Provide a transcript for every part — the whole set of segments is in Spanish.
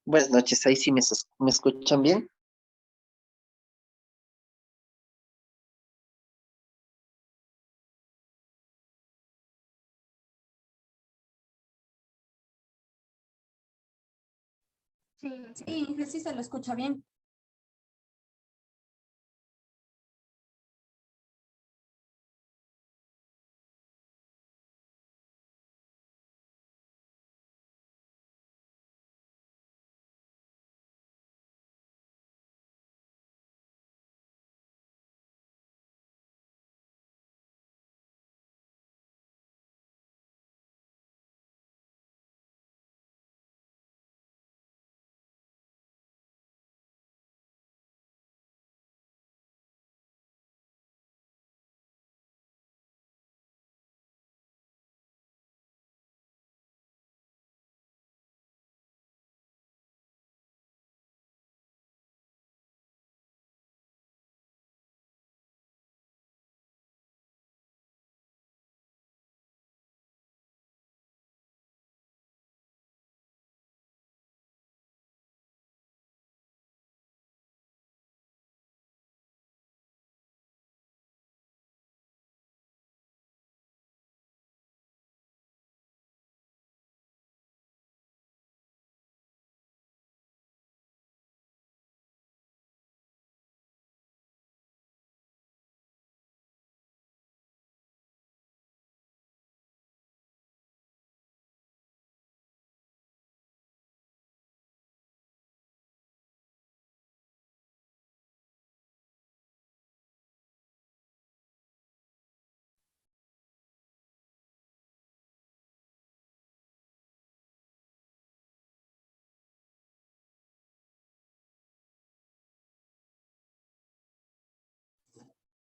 Buenas noches, ahí sí me escuchan bien. Sí, sí, sí se lo escucha bien.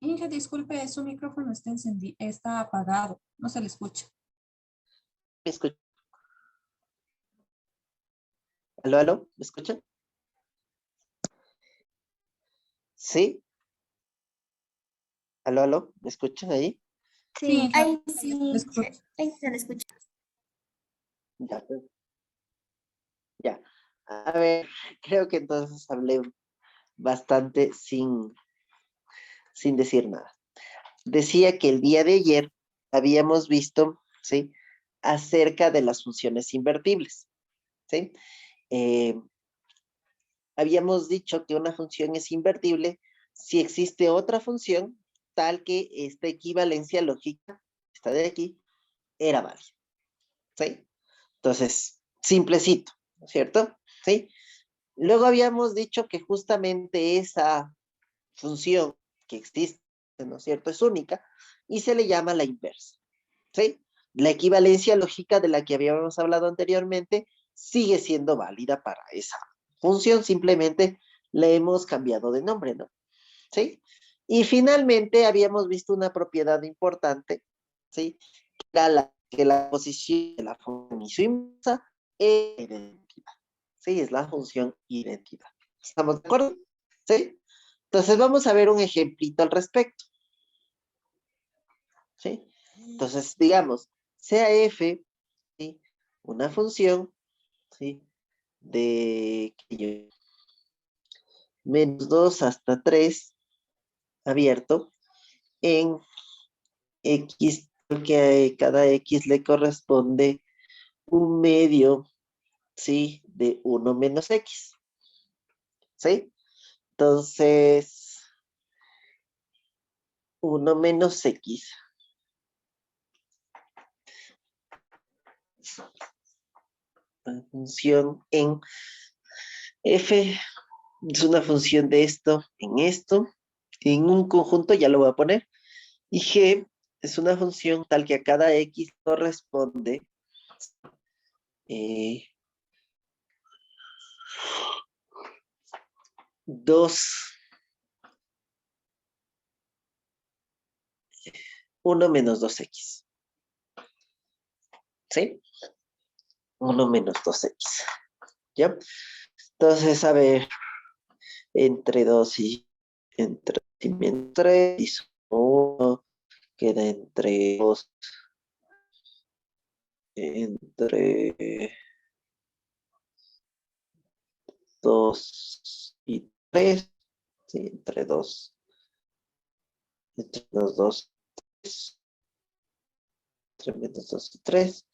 Inge, disculpe, su micrófono está está apagado, no se le escucha. ¿Me escuchan? ¿Aló, aló? ¿Me escuchan? ¿Sí? ¿Aló, aló? ¿Me escuchan ahí? Sí, Sí, Inge, ahí le sí, escucho. ahí se le escucha. Ya, pues, ya. A ver, creo que entonces hablé bastante sin decir nada. Decía que el día de ayer habíamos visto, ¿sí? Acerca de las funciones invertibles, ¿sí? Eh, Habíamos dicho que una función es invertible si existe otra función tal que esta equivalencia lógica, esta de aquí, era válida. ¿Sí? Entonces, simplecito, ¿no es cierto? ¿Sí? Luego habíamos dicho que justamente esa función que existe, ¿no es cierto? Es única y se le llama la inversa. ¿Sí? La equivalencia lógica de la que habíamos hablado anteriormente sigue siendo válida para esa función, simplemente le hemos cambiado de nombre, ¿no? ¿Sí? Y finalmente habíamos visto una propiedad importante, ¿sí? Que la posición de la función y su inversa es identidad, ¿sí? Es la función identidad. ¿Estamos de acuerdo? ¿Sí? Entonces vamos a ver un ejemplito al respecto, ¿sí? Entonces, digamos, sea f, ¿sí? Una función, ¿sí? De -2 hasta 3 abierto en x, que a cada x le corresponde un medio, ¿sí? De 1 menos x, ¿sí? Entonces, 1 menos x, la función en f es una función de esto, en un conjunto, ya lo voy a poner, y g es una función tal que a cada x corresponde eh, 2, 1 menos 2x, ¿sí? 1 menos 2x, ¿ya? Entonces, a ver, entre 2 y entre 3 y 1 queda entre 2, entre 2 y 3. Sí, entre los 2, 3, entre menos 2 y 3.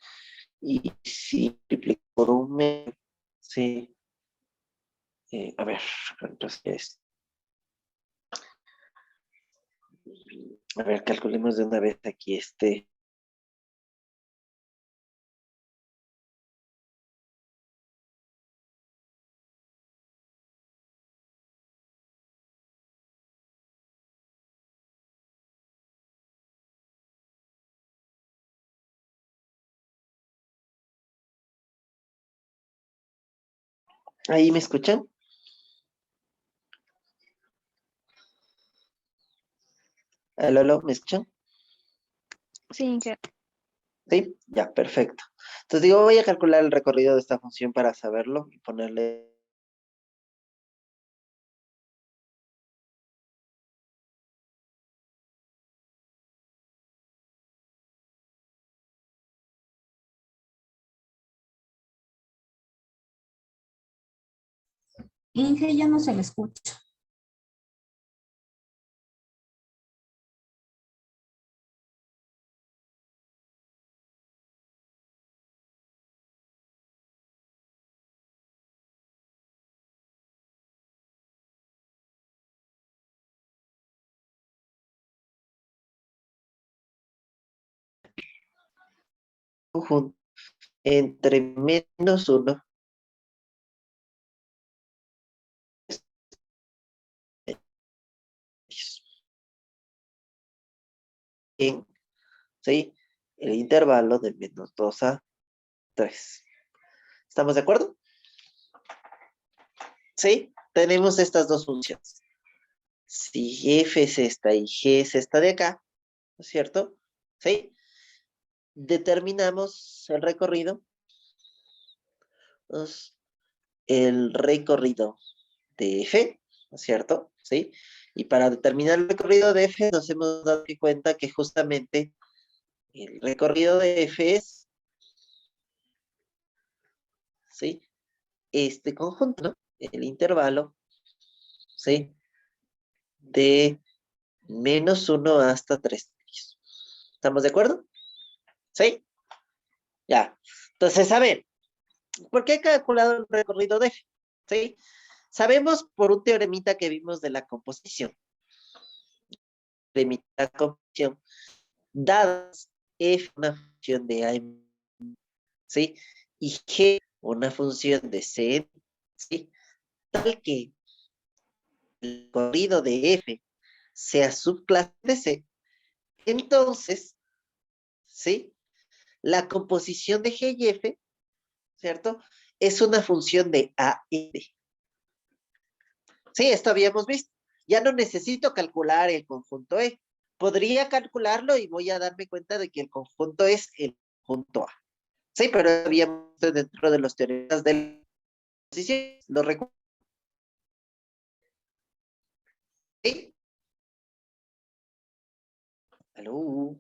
Y si multiplico por un medio, sí. A ver, entonces, a ver, calculemos de una vez aquí este. ¿Ahí me escuchan? Aló, aló, ¿me escuchan? Sí, que Sí, ya, perfecto. Entonces digo, voy a calcular el recorrido de esta función para saberlo y ponerle. Inge ya no se le escucha. Conjunto entre menos uno en, ¿sí? El intervalo de menos 2 a 3. ¿Estamos de acuerdo? Sí, tenemos estas dos funciones. Si f es esta y g es esta de acá, ¿no es cierto? ¿Sí? Determinamos el recorrido. Pues, el recorrido de f, ¿no es cierto? ¿Sí? Y para determinar el recorrido de f nos hemos dado cuenta que justamente el recorrido de f es, ¿sí? Este conjunto, ¿no? El intervalo, ¿sí? De menos uno hasta 3. ¿Estamos de acuerdo? ¿Sí? Ya. Entonces, a ver, ¿por qué he calculado el recorrido de f? ¿Sí? Sabemos por un teoremita que vimos de la composición. Teoremita de la composición. Dadas f una función de a, ¿sí? Y g una función de c, ¿sí? Tal que el recorrido de f sea subclase de c, entonces, ¿sí? La composición de g y f, ¿cierto? Es una función de a y b. Sí, esto habíamos visto. Ya no necesito calcular el conjunto E. Podría calcularlo y voy a darme cuenta de que el conjunto es el conjunto A. Sí, pero habíamos visto dentro de los teoremas de la posición. ¿Lo recuerdo? Sí. Aló.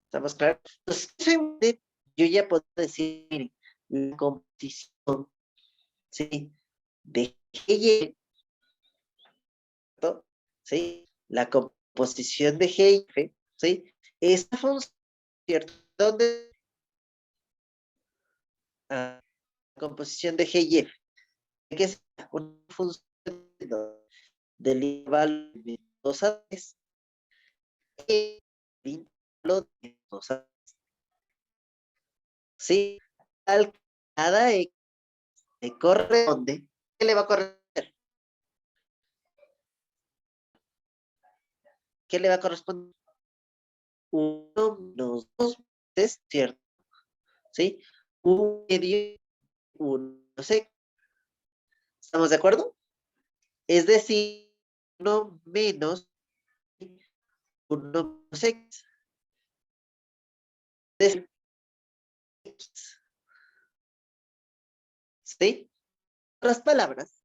¿Estamos claros? Entonces, yo ya puedo decir la composición, ¿sí? De G y F, ¿no? ¿Sí? La composición de G y F, ¿sí? Esta función, ¿cierto? ¿Dónde? Ah, la composición de G y F, que es una función del intervalo de 2 a 3, el intervalo de 2 a 3. ¿Sí? Al cada X le corresponde, ¿qué le va a corresponder? ¿Qué le va a corresponder? 1 menos 2 es cierto, ¿sí? Un medio, 1 menos. ¿Estamos de acuerdo? Es decir, 1 menos 1 menos x. Es x, ¿sí? En otras palabras,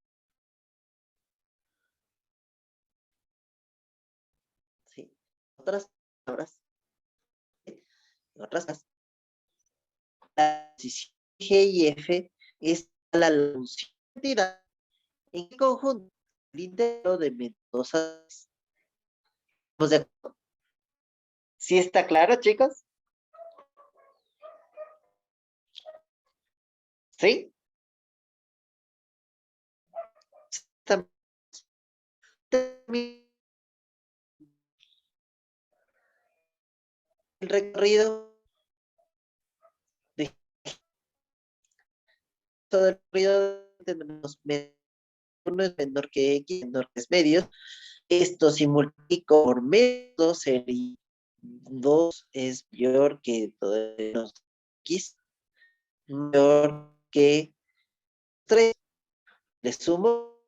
otras palabras, en otras palabras, la posición G y F es la función de identidad en el conjunto del integro de menos 2 a 3. ¿Estamos de acuerdo? ¿Sí está claro, chicos? ¿Sí? Está- El recorrido de todo el recorrido tenemos uno es menor que X, menor que es medio. Esto si multiplico por menos sería 2 es mayor que todo menos X, mayor que 3. Le sumo,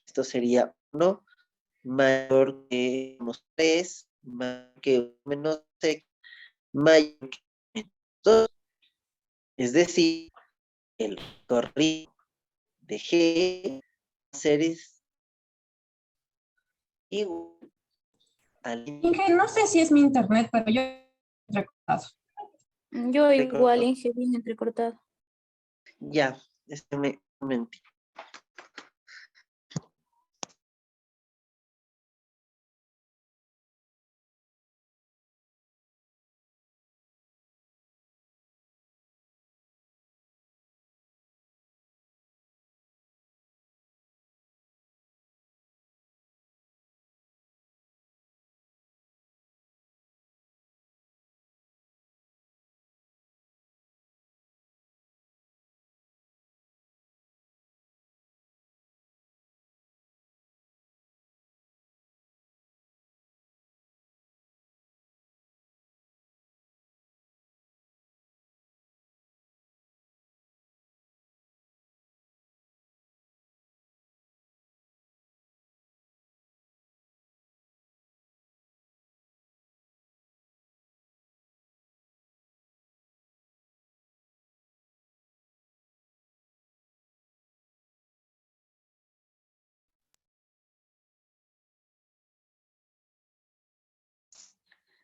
esto sería 1 mayor que menos 3, mayor que menos X, mayor que menos 2. Es decir, el recorrido de G va a ser igual al Inge, no sé si es mi internet, pero yo he recordado. Yo igual, recorrido. Inge, bien entrecortado. Ya, un momentito.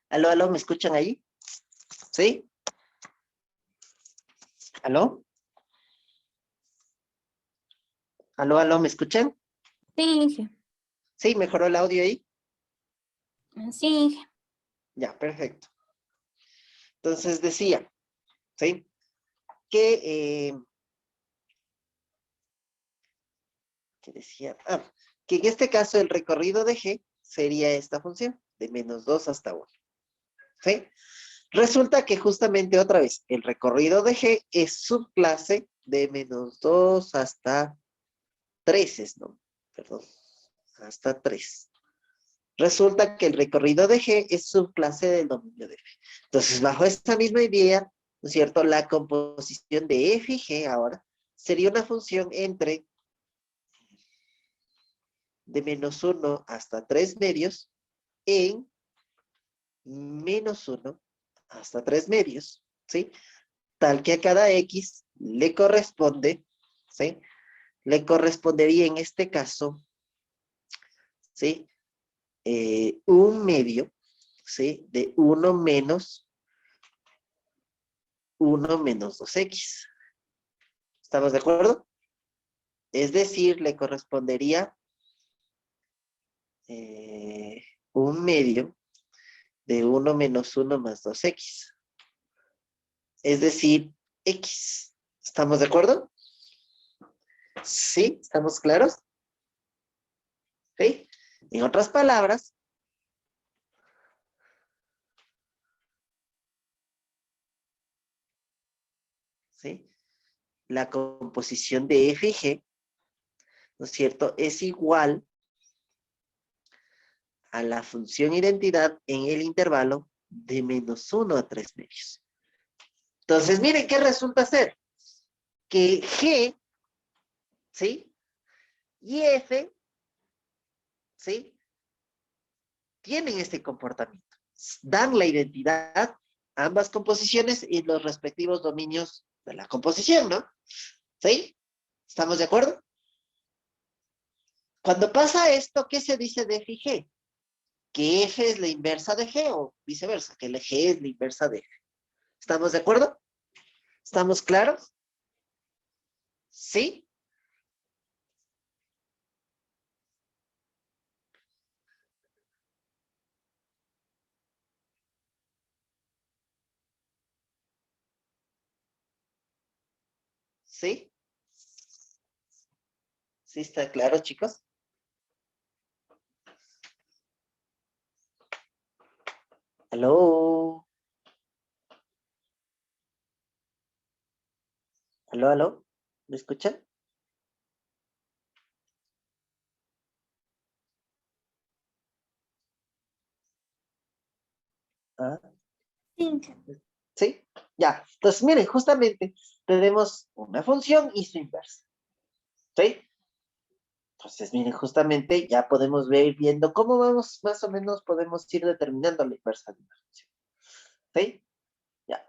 Aló, aló, ¿me escuchan ahí? ¿Sí? ¿Aló? ¿Aló, aló, ¿me escuchan? Sí, Inge. ¿Sí? ¿Mejoró el audio ahí? Sí, Inge. Ya, perfecto. Entonces decía, ¿sí? Que, ¿qué decía? Ah, que en este caso el recorrido de G sería esta función, de menos 2 hasta 1. ¿Sí? Resulta que justamente otra vez, el recorrido de G es subclase de menos 2 hasta 3, ¿no? Perdón, hasta 3. Resulta que el recorrido de G es subclase del dominio de F. Entonces, bajo esta misma idea, ¿no es cierto? La composición de F y G ahora sería una función entre de menos 1 hasta 3 medios en menos 1 hasta 3 medios, ¿sí? Tal que a cada X le corresponde, ¿sí? Le correspondería en este caso, ¿sí? Un medio, ¿sí? De 1 menos 2X. ¿Estamos de acuerdo? Es decir, le correspondería eh, un medio de 1 menos 1 más 2X. Es decir, X. ¿Estamos de acuerdo? ¿Sí? ¿Estamos claros? ¿Sí? En otras palabras, ¿sí? La composición de F y G, ¿no es cierto? Es igual a la función identidad en el intervalo de menos 1 a 3 medios. Entonces, miren qué resulta ser. Que G, ¿sí? Y F, ¿sí? Tienen este comportamiento. Dan la identidad a ambas composiciones y los respectivos dominios de la composición, ¿no? ¿Sí? ¿Estamos de acuerdo? Cuando pasa esto, ¿qué se dice de F y G? que F es la inversa de G o viceversa, que el G es la inversa de F. ¿Estamos de acuerdo? ¿Estamos claros? ¿Sí? ¿Sí? ¿Sí está claro, chicos? ¿Aló? ¿Aló, aló? ¿Me escuchan? Ah, Sí. ¿sí? Ya. Entonces, miren, justamente tenemos una función y su inversa. ¿Sí? Entonces, miren, justamente ya podemos ver viendo cómo vamos, más o menos podemos ir determinando la inversa de una función. ¿Sí?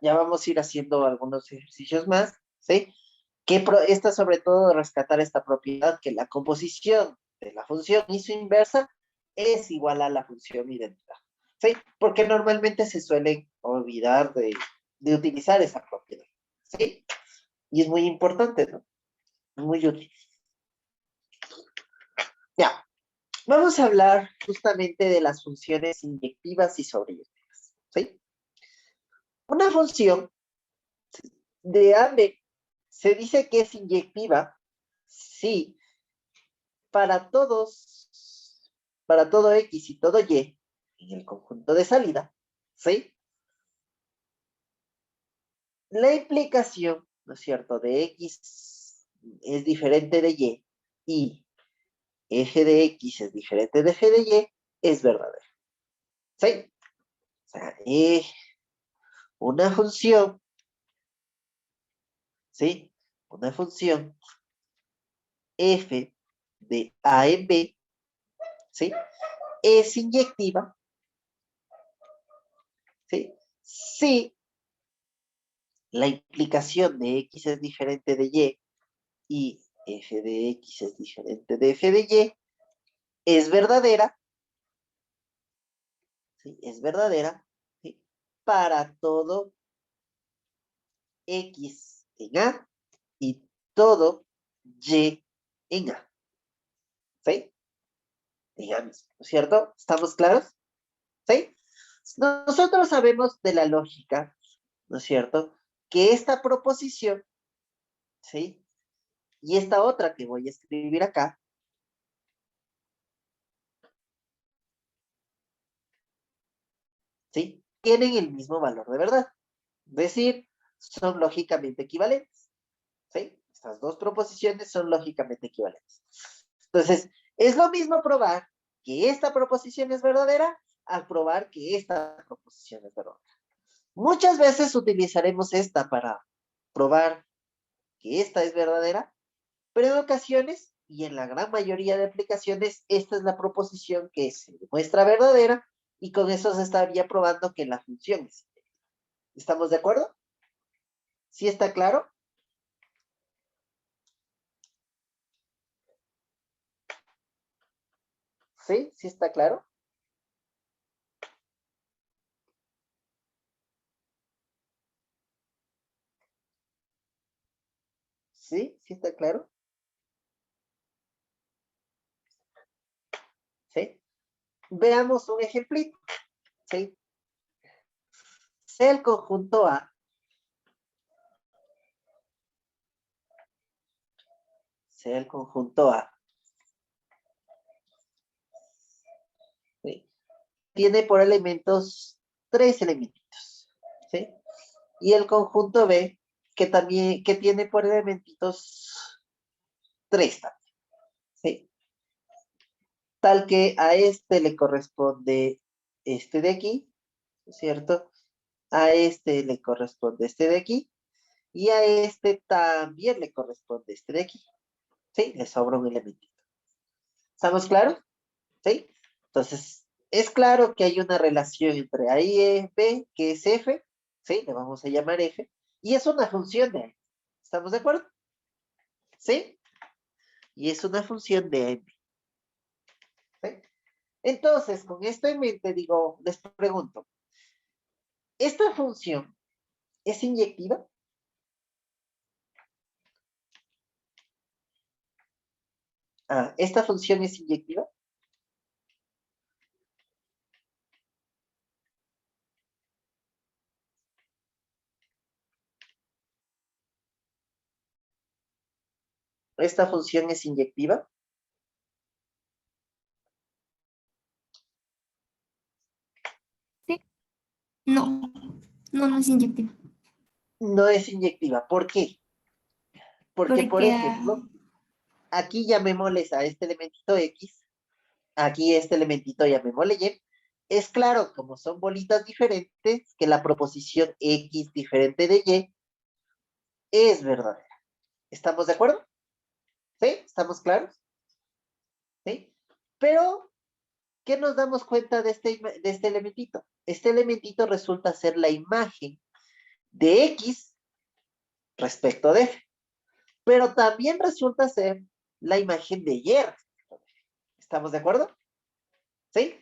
Ya vamos a ir haciendo algunos ejercicios más. ¿Sí? Esta sobre todo rescatar esta propiedad que la composición de la función y su inversa es igual a la función identidad. ¿Sí? Porque normalmente se suelen olvidar de utilizar esa propiedad. ¿Sí? Y es muy importante, ¿no? Muy útil. Ya, vamos a hablar justamente de las funciones inyectivas y sobreyectivas. ¿Sí? Una función de A a B se dice que es inyectiva si para para todo X y todo Y en el conjunto de salida, ¿sí? La implicación, ¿no es cierto?, de X es diferente de y f de X es diferente de f de Y, es verdadera. ¿Sí? O sea, una función, ¿sí? Una función f de A en B, ¿sí? Es inyectiva, ¿sí? Si la implicación de X es diferente de y f de X es diferente de f de Y, es verdadera, ¿sí? Es verdadera, ¿sí? Para todo X en A y todo Y en A, ¿sí? Digamos, ¿no es cierto? ¿Estamos claros? ¿Sí? Nosotros sabemos de la lógica, ¿no es cierto? Que esta proposición, ¿sí? Y esta otra que voy a escribir acá, ¿sí? Tienen el mismo valor de verdad. Es decir, son lógicamente equivalentes, ¿sí? Estas dos proposiciones son lógicamente equivalentes. Entonces, es lo mismo probar que esta proposición es verdadera al probar que esta proposición es verdadera. Muchas veces utilizaremos esta para probar que esta es verdadera, pero en ocasiones, y en la gran mayoría de aplicaciones, esta es la proposición que se demuestra verdadera y con eso se estaría probando que la función es. ¿Estamos de acuerdo? ¿Sí está claro? ¿Sí? ¿Sí está claro? ¿Sí? ¿Sí está claro? ¿Sí? Veamos un ejemplito. ¿Sí? Sea el conjunto A, sea el conjunto A, ¿sí? Tiene por elementos tres elementitos, ¿sí? Y el conjunto B, que también, que tiene por elementitos tres también, ¿sí? Tal que a este le corresponde este de aquí, ¿no es cierto? A este le corresponde este de aquí, y a este también le corresponde este de aquí, ¿sí? Le sobra un elementito. ¿Estamos claros? ¿Sí? Entonces, es claro que hay una relación entre A y B, que es F, ¿sí? Le vamos a llamar F, y es una función de A. ¿Estamos de acuerdo? ¿Sí? Y es una función de M. ¿Sí? Entonces, con esto en mente, digo, les pregunto, ¿esta función es inyectiva? ¿Esta función es inyectiva? ¿Esta función es inyectiva? Sí. No, no es inyectiva. No es inyectiva. ¿Por qué? Porque, por Porque ejemplo, aquí llamémosles a este elementito X, aquí este elementito llamémosle Y. Es claro, como son bolitas diferentes, que la proposición X diferente de Y es verdadera. ¿Estamos de acuerdo? ¿Sí? ¿Estamos claros? ¿Sí? Pero, ¿qué nos damos cuenta de este elementito? Este elementito resulta ser la imagen de X respecto de F, pero también resulta ser la imagen de Y. ¿Estamos de acuerdo? ¿Sí?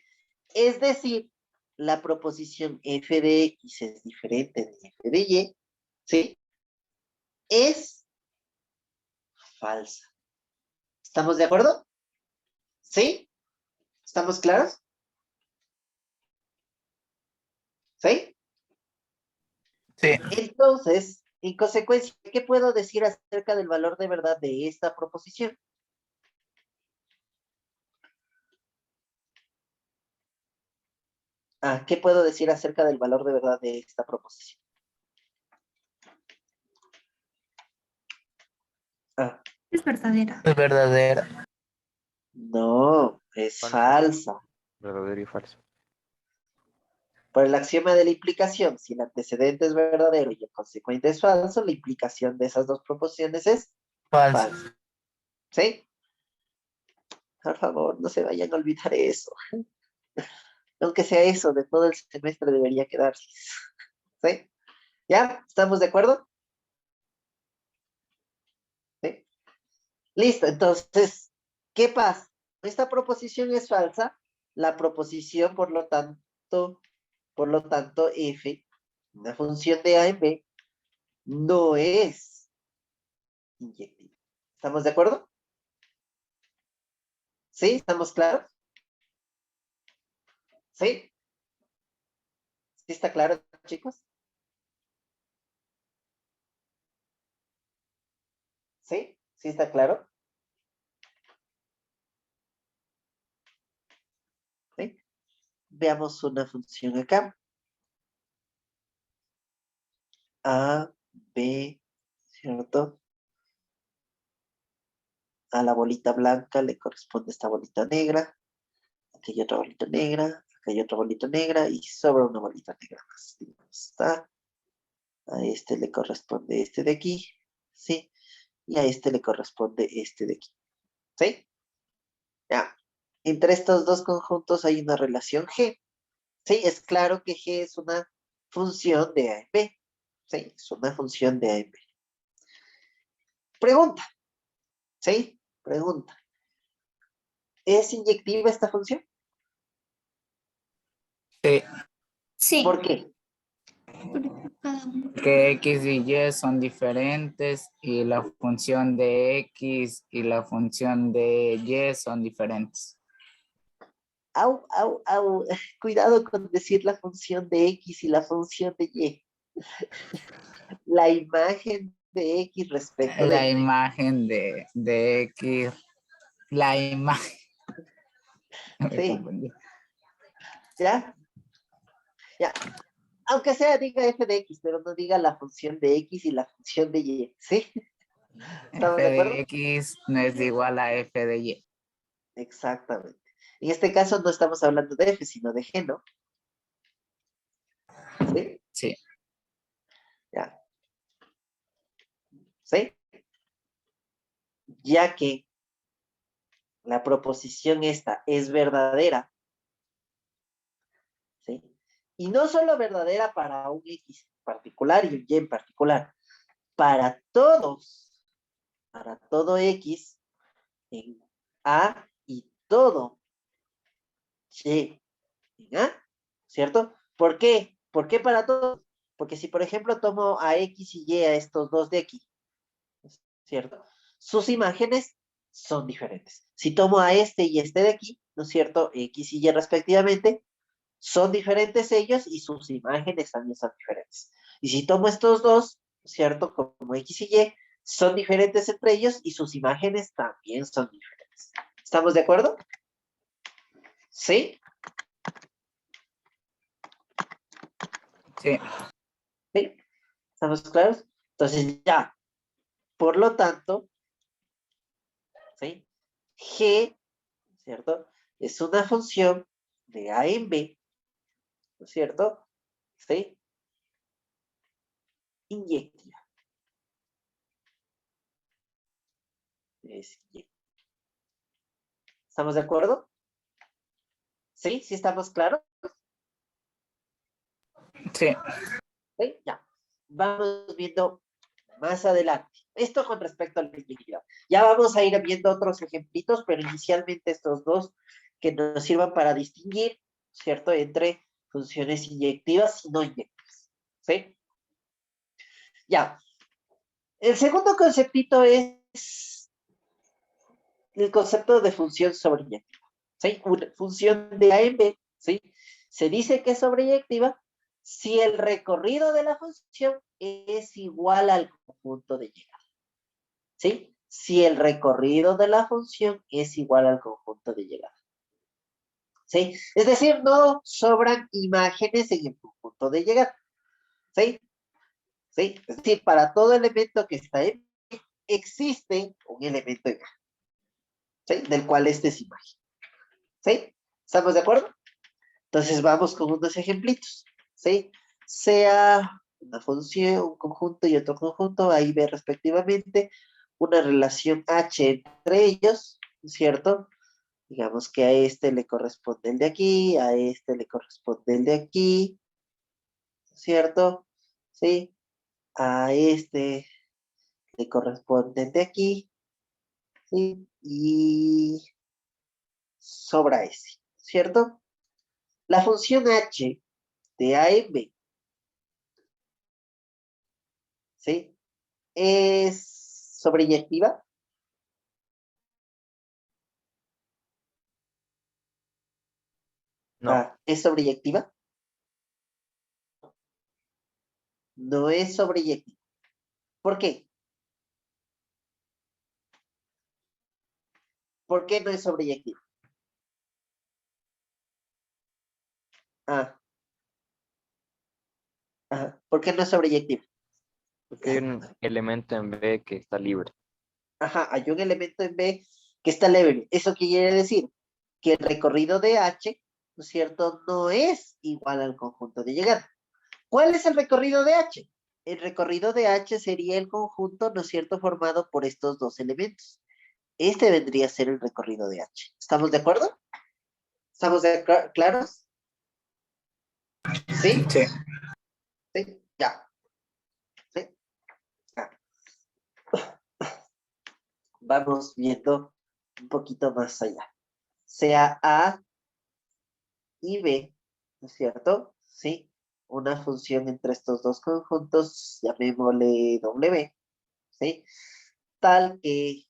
Es decir, la proposición F de X es diferente de F de Y, ¿sí? Es falsa. ¿Estamos de acuerdo? ¿Sí? ¿Estamos claros? ¿Sí? Sí. Entonces, en consecuencia, ¿qué puedo decir acerca del valor de verdad de esta proposición? ¿Qué puedo decir acerca del valor de verdad de esta proposición? es verdadera. Es verdadera. No, es Falsa. falsa. Verdadero y falso. Por el axioma de la implicación, si el antecedente es verdadero y el consecuente es falso, la implicación de esas dos proposiciones es Falso. falsa. ¿Sí? Por favor, no se vayan a olvidar eso. Aunque sea eso, de todo el semestre debería quedarse. ¿Sí? ¿Ya? ¿Estamos de acuerdo? ¿Sí? Listo, entonces, ¿qué pasa? Esta proposición es falsa, la proposición, por lo tanto, f, una función de a en b, no es inyectiva. ¿Estamos de acuerdo? ¿Sí? ¿Estamos claros? ¿Sí? ¿Sí está claro, chicos? ¿Sí? ¿Sí está claro? ¿Sí? Veamos una función acá. A, B, ¿cierto? A la bolita blanca le corresponde esta bolita negra. Aquí hay otra bolita negra. Acá hay otra bolita negra. Y sobra una bolita negra más. Está. A este le corresponde este de aquí. ¿Sí? Y a este le corresponde este de aquí. ¿Sí? Ya. Entre estos dos conjuntos hay una relación G. Sí, es claro que G es una función de A en B. Sí, es una función de A en B. Pregunta. ¿Sí? Pregunta. ¿Es inyectiva esta función? Sí. Sí. ¿Por qué? Porque cada uno. Que X y Y son diferentes y la función de X y la función de Y son diferentes. Au, au, au. Cuidado con decir la función de X y la función de Y. La imagen de X respecto de La Y. imagen de X, la imagen. Me Sí, confundí. ¿ya? Ya. Aunque sea, diga f de X, pero no diga la función de X y la función de Y. ¿Sí? F ¿Estamos de de acuerdo? X no es igual a F de Y. Exactamente. En este caso no estamos hablando de F, sino de G, ¿no? ¿Sí? Sí. Ya. ¿Sí? Ya que la proposición esta es verdadera, ¿sí? Y no solo verdadera para un X en particular y un Y en particular, para todo X en A y todo Y en A, ¿cierto? ¿Por qué? ¿Por qué para todos? Porque si, por ejemplo, tomo a X y Y, a estos dos de aquí, ¿cierto? Sus imágenes son diferentes. Si tomo a este y este de aquí, ¿no es cierto? X y Y respectivamente, son diferentes ellos y sus imágenes también son diferentes. Y si tomo estos dos, ¿cierto? Como X y Y, son diferentes entre ellos y sus imágenes también son diferentes. ¿Estamos de acuerdo? ¿Sí? Sí. ¿Sí? ¿Estamos claros? Entonces ya, por lo tanto, ¿sí? G, ¿cierto? Es una función de A en B, ¿no es cierto? ¿Sí? Inyectiva. Es inyectiva. ¿Estamos de acuerdo? ¿Sí? ¿Sí estamos claros? Sí. ¿Sí? Ya. Vamos viendo más adelante. Esto con respecto a la inyectiva. Ya vamos a ir viendo otros ejemplitos, pero inicialmente estos dos que nos sirvan para distinguir, ¿cierto? Entre funciones inyectivas y no inyectivas. ¿Sí? Ya. El segundo conceptito es el concepto de función sobreyectiva. ¿Sí? Una función de A en B, ¿sí? Se dice que es sobreyectiva si el recorrido de la función es igual al conjunto de llegada. ¿Sí? Si el recorrido de la función es igual al conjunto de llegada. ¿Sí? Es decir, no sobran imágenes en el conjunto de llegada. ¿Sí? ¿Sí? Es decir, para todo elemento que está en B, existe un elemento en A. ¿Sí? Del cual este es imagen. ¿Sí? ¿Estamos de acuerdo? Entonces vamos con unos ejemplitos. ¿Sí? Sea una función, un conjunto y otro conjunto, A y B respectivamente, una relación H entre ellos, ¿cierto? Digamos que a este le corresponde el de aquí, a este le corresponde el de aquí, ¿cierto? ¿Sí? A este le corresponde el de aquí, ¿sí? Y sobra ese, ¿cierto? La función h de A en B, ¿sí? Es sobreyectiva. No, Ah, ¿es sobreyectiva? No es sobreyectiva. ¿Por qué? ¿Por qué no es sobreyectiva? Ah, ajá. ¿Por qué no es sobreyectiva? porque hay un elemento en B que está libre. Ajá, hay un elemento en B que está libre. Eso quiere decir que el recorrido de H, ¿no es cierto?, no es igual al conjunto de llegada. ¿Cuál es el recorrido de H? El recorrido de H sería el conjunto, ¿no es cierto?, formado por estos dos elementos. Este vendría a ser el recorrido de H. ¿Estamos de acuerdo? ¿Estamos claros? ¿Sí? Sí. ¿Sí? Ya. ¿Sí? Ya. Vamos viendo un poquito más allá. Sea A y B, ¿no es cierto? ¿Sí? Una función entre estos dos conjuntos, llamémosle W, ¿sí? Tal que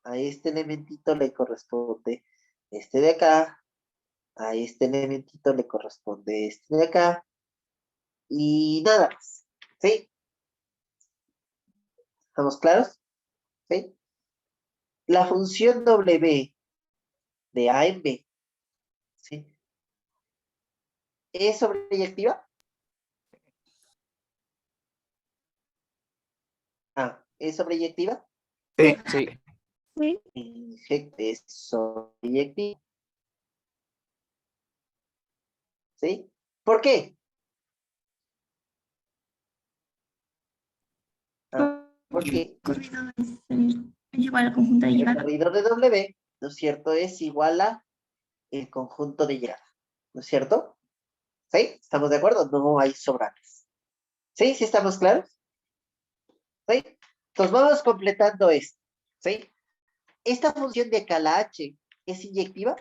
a este elementito le corresponde este de acá, a este elementito le corresponde este de acá, y nada más, ¿sí? ¿Estamos claros? ¿Sí? La función W de A en B, ¿sí? ¿Es sobreyectiva? Ah, ¿es sobreyectiva? Sí. Sí, Es sobreyectiva, ¿sí? ¿Por qué? Ah, porque Corrido es igual al conjunto de el llegada. recorrido de W, ¿no es cierto?, es igual a el conjunto de llegada, ¿no es cierto? ¿Sí? ¿Estamos de acuerdo? No hay sobrantes. ¿Sí? ¿Sí estamos claros? ¿Sí? Entonces vamos completando esto, ¿sí? Esta función de acá, la h, ¿es inyectiva?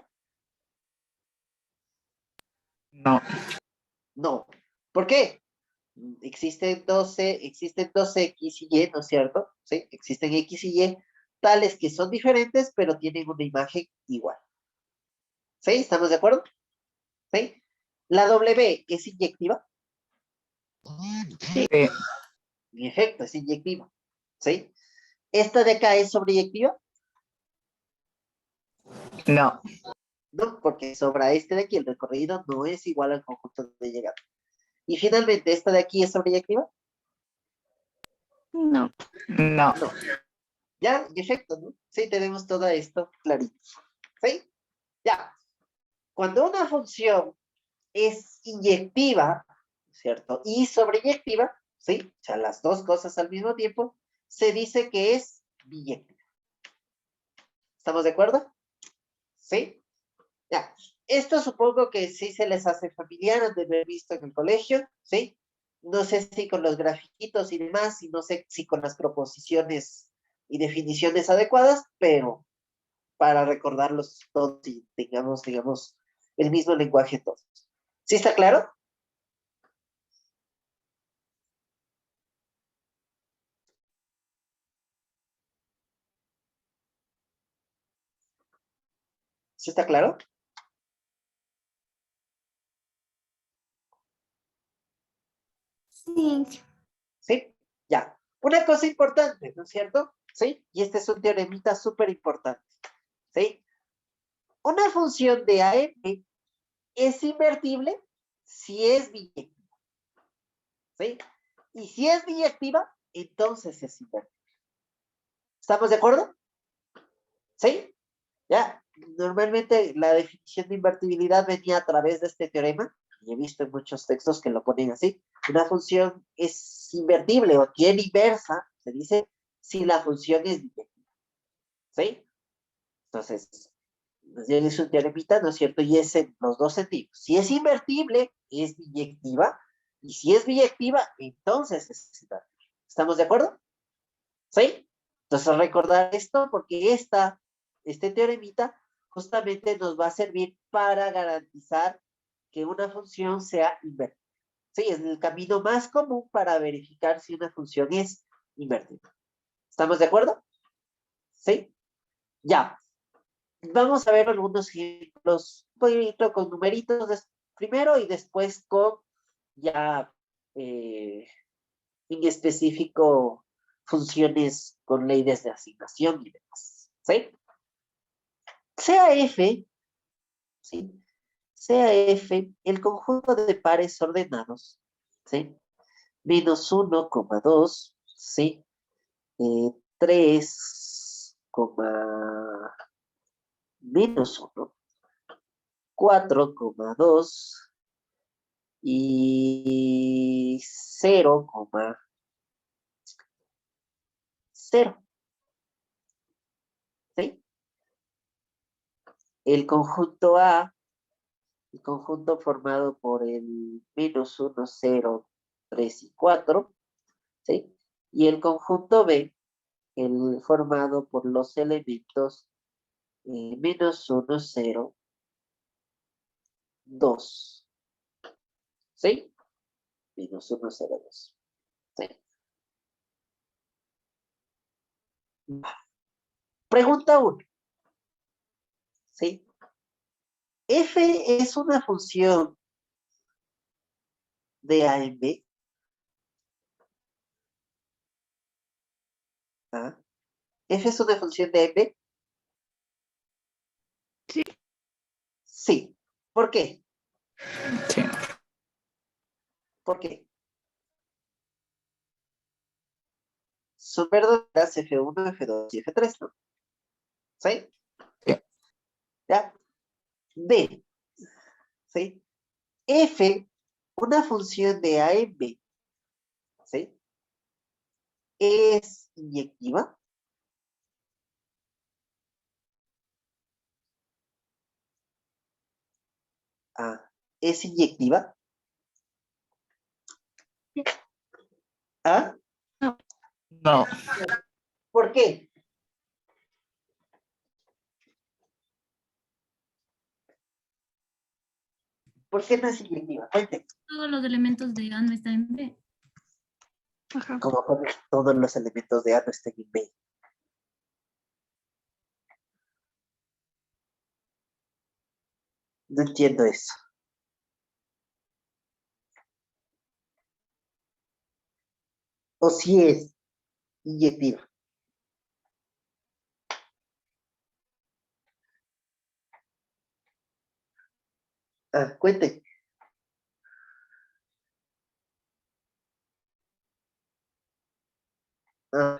No. No. ¿Por qué? Existen 12 X y Y, ¿no es cierto? Sí, existen X y Y tales que son diferentes, pero tienen una imagen igual. ¿Sí? ¿Estamos de acuerdo? ¿Sí? La W es inyectiva. Sí. En efecto, es inyectiva. ¿Sí? ¿Esta de acá es sobreyectiva? No. No, porque sobra este de aquí, el recorrido no es igual al conjunto de llegada. Y finalmente, ¿esta de aquí es sobreyectiva? No. No. No. Ya, en efecto, ¿no? Sí, tenemos todo esto clarito. ¿Sí? Ya. Cuando una función es inyectiva, ¿cierto? Y sobreyectiva, ¿sí? O sea, las dos cosas al mismo tiempo, se dice que es biyectiva. ¿Estamos de acuerdo? ¿Sí? Ya. Esto supongo que sí se les hace familiar, han de haber visto en el colegio, ¿sí? No sé si con los grafiquitos y demás, y no sé si con las proposiciones y definiciones adecuadas, pero para recordarlos todos y tengamos, digamos, el mismo lenguaje todos. ¿Sí está claro? ¿Sí está claro? Sí. ¿Sí? Ya. Una cosa importante, ¿no es cierto? ¿Sí? Y este es un teoremita súper importante. ¿Sí? Una función de AM es invertible si es biyectiva. ¿Sí? Y si es biyectiva, entonces es invertible. ¿Estamos de acuerdo? ¿Sí? Ya. Normalmente la definición de invertibilidad venía a través de este teorema, y he visto en muchos textos que lo ponen así. Una función es invertible o tiene inversa, se dice, si la función es biyectiva. ¿Sí? Entonces, es un teoremita, ¿no es cierto? Y es en los dos sentidos. Si es invertible, es biyectiva. Y si es biyectiva, entonces es invertible. ¿Estamos de acuerdo? ¿Sí? Entonces, recordar esto porque este teoremita justamente nos va a servir para garantizar que una función sea invertible. Sí, es el camino más común para verificar si una función es invertible. ¿Estamos de acuerdo? ¿Sí? Ya. Vamos a ver algunos ejemplos, un poquito con numeritos primero y después con ya en específico funciones con leyes de asignación y demás. ¿Sí? Sea F, ¿sí? Sea F el conjunto de pares ordenados, ¿sí? Menos 1,2, ¿sí? 3, menos 1, 4,2 y 0,0, ¿sí? El conjunto A, el conjunto formado por el menos 1, 0, 3 y 4, ¿sí? Y el conjunto B, el formado por los elementos menos 1, 0, 2, ¿sí? Menos 1, 0, 2, ¿sí? Pregunta 1, ¿sí? F es una función de A en B. ¿Ah? F es una función de A en B. Sí. Sí. ¿Por qué? Sí. ¿Por qué? Son verdaderas F1, F2 y F3, ¿no? ¿Sí? Sí. ¿Ya? B, ¿sí? F, una función de A en B, ¿sí? Es inyectiva. Ah, es inyectiva. ¿Ah? No. No. ¿Por qué? ¿Por qué no es inyectiva? Cuente. Todos los elementos de A no están en B. Ajá. Como poner todos los elementos de A no estén en B. No entiendo eso. O si es inyectiva. Ah, cuente. Ah,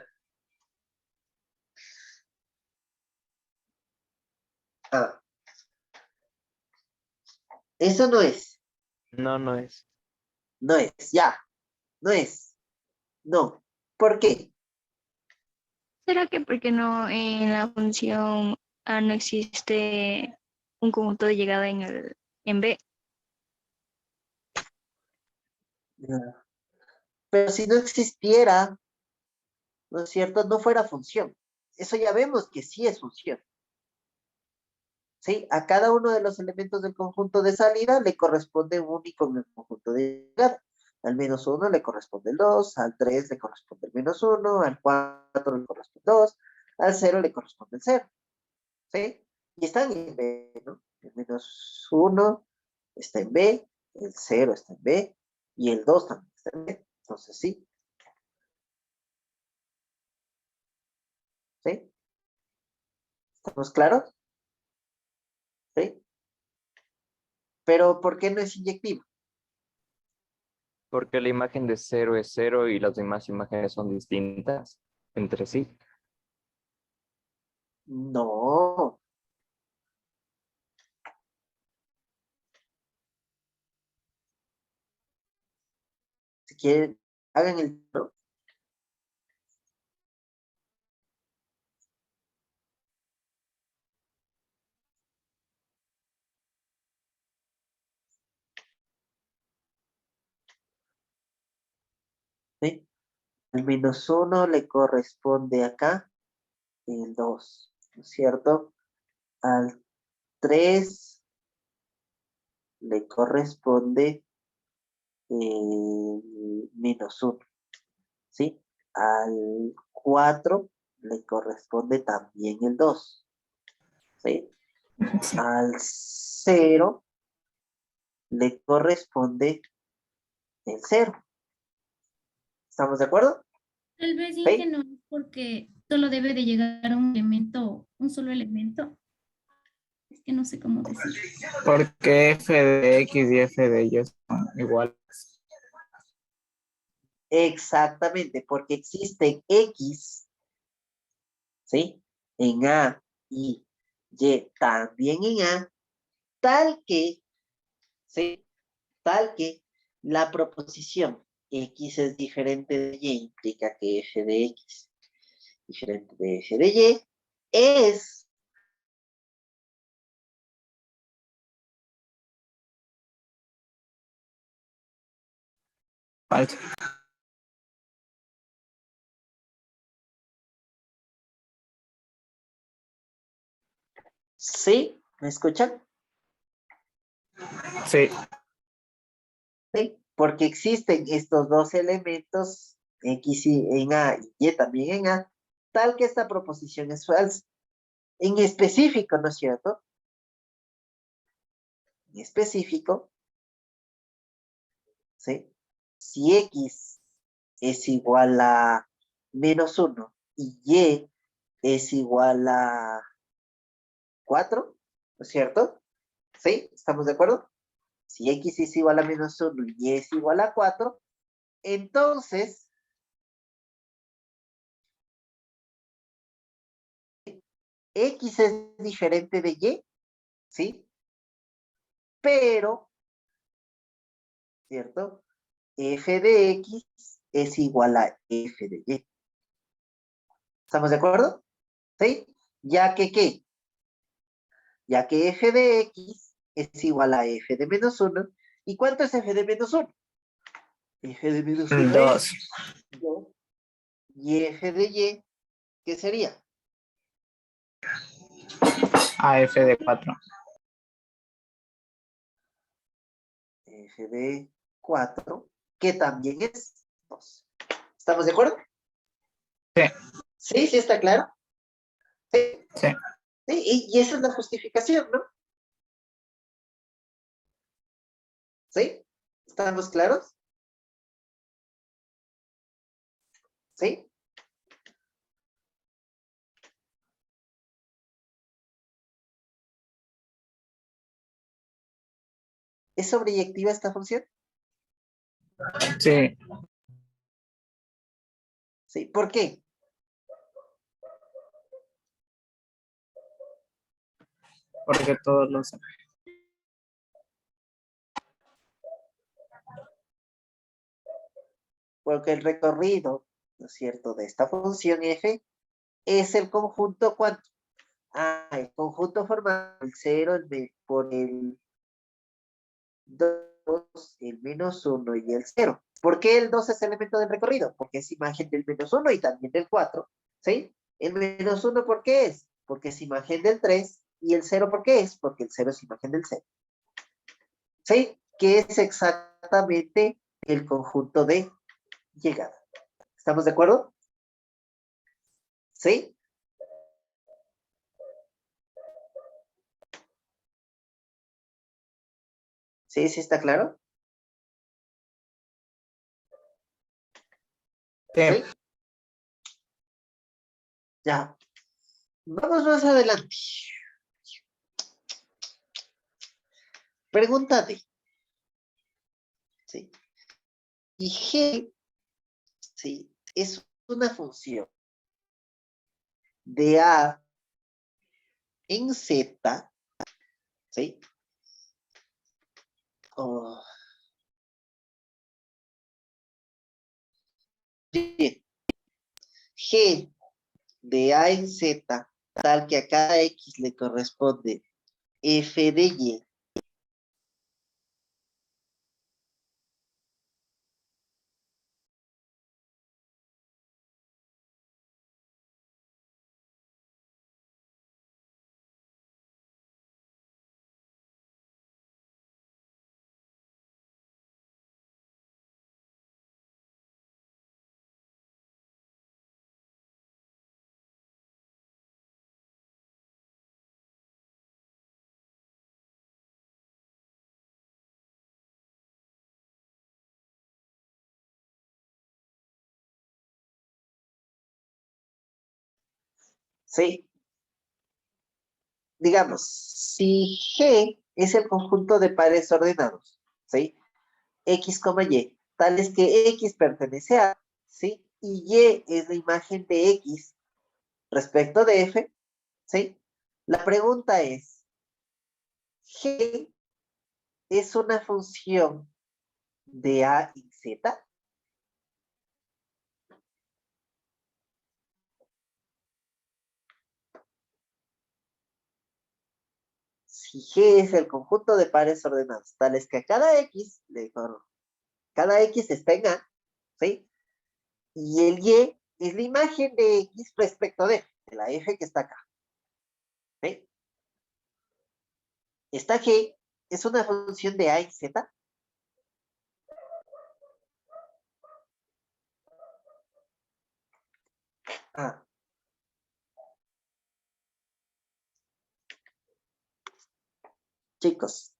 ah. Eso no es. No, no es. No es. Ya. No es. No. ¿Por qué? ¿Será que porque no en la función A no existe un conjunto de llegada en B? No. Pero si no existiera, ¿no es cierto? No fuera función. Eso ya vemos que sí es función. ¿Sí? A cada uno de los elementos del conjunto de salida le corresponde un único en el conjunto de llegada. Al -1 le corresponde el 2, al 3 le corresponde el -1, al 4 le corresponde el 2, al 0 le corresponde el 0. ¿Sí? Y están en B, ¿no? El -1 está en B, el 0 está en B, y el 2 también está en B. Entonces, sí. ¿Sí? ¿Estamos claros? ¿Sí? Pero, ¿por qué no es inyectiva? Porque la imagen de 0 es 0 y las demás imágenes son distintas entre sí. No. Si quieren, hagan el... ¿no? ¿Sí? Al -1 le corresponde acá el 2, ¿no es cierto? Al 3 le corresponde el -1, ¿sí? Al 4 le corresponde también el 2, ¿sí? Sí. Al 0 le corresponde el 0. ¿Estamos de acuerdo? Tal vez ¿Sí? no, porque solo debe de llegar un elemento, un solo elemento. Es que no sé cómo decir. Porque f de x y f de y son iguales. Exactamente, porque existe X, ¿sí? En A y Y también en A, tal que, ¿sí? Tal que la proposición X es diferente de Y implica que f de X diferente de f de Y es Falso. ¿sí? ¿Me escuchan? Sí. ¿Sí? Porque existen estos dos elementos, X y en A y Y también en A, tal que esta proposición es falsa. En específico, ¿no es cierto? En específico, ¿sí? Si X es igual a -1 y Y es igual a 4, ¿no es cierto? ¿Sí? ¿Estamos de acuerdo? Si X es igual a -1 y Y es igual a 4, entonces X es diferente de Y, ¿sí? Pero, ¿cierto? F de X es igual a F de Y. ¿Estamos de acuerdo? ¿Sí? Ya que, ¿qué? Ya que f de x es igual a f de -1. ¿Y cuánto es f de -1? F de -1 es 2. 2. Y f de y, ¿qué sería? A f de 4. f de 4, que también es 2. ¿Estamos de acuerdo? Sí. ¿Sí? ¿Sí está claro? Sí. Sí. Sí, y esa es la justificación, ¿no? ¿Sí? ¿Estamos claros? ¿Sí? ¿Es sobreyectiva esta función? Sí. Sí. ¿Por qué? Porque todos los... Porque el recorrido, ¿no es cierto?, de esta función f es el conjunto, ¿cuánto? Ah, el conjunto formado el 0 por el 2, el menos 1 y el 0. ¿Por qué el 2 es elemento del recorrido? Porque es imagen del menos 1 y también del 4, ¿sí? El menos 1, ¿por qué es? Porque es imagen del 3, y el 0, ¿por qué es? Porque el 0 es imagen del 0. ¿Sí? Que es exactamente el conjunto de llegada. ¿Estamos de acuerdo? ¿Sí? ¿Sí? ¿Sí está claro? Sí. ¿Sí? Ya. Vamos más adelante. Pregúntate. ¿Sí? Y G, ¿sí?, es una función de A en Z, ¿sí? Oh, bien. G de A en Z, tal que a cada X le corresponde f de Y. ¿Sí? Digamos, si G es el conjunto de pares ordenados, ¿sí? X, Y, tales que X pertenece a, ¿sí? Y Y es la imagen de X respecto de F, ¿sí? La pregunta es, ¿G es una función de A y Z? Si G es el conjunto de pares ordenados, tales que a cada X está en A, ¿sí? Y el Y es la imagen de X respecto de la F que está acá, ¿sí? Esta G es una función de A y Z. Ah. Chicos,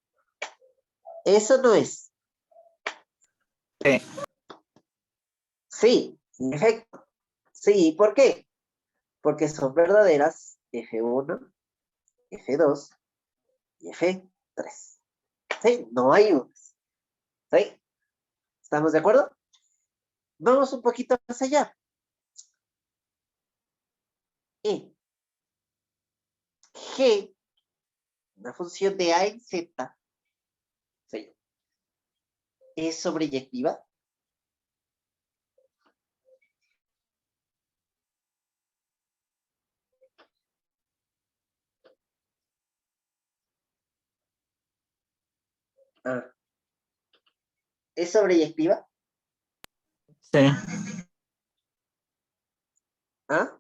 eso no es. Sí. Sí, en efecto. Sí, ¿por qué? Porque son verdaderas F1, F2 y F3. ¿Sí? No hay unas. ¿Sí? ¿Estamos de acuerdo? Vamos un poquito más allá. E. G, una función de A en Z, ¿sí?, es sobreyectiva. Ah. ¿Es sobreyectiva? Sí. ¿Ah?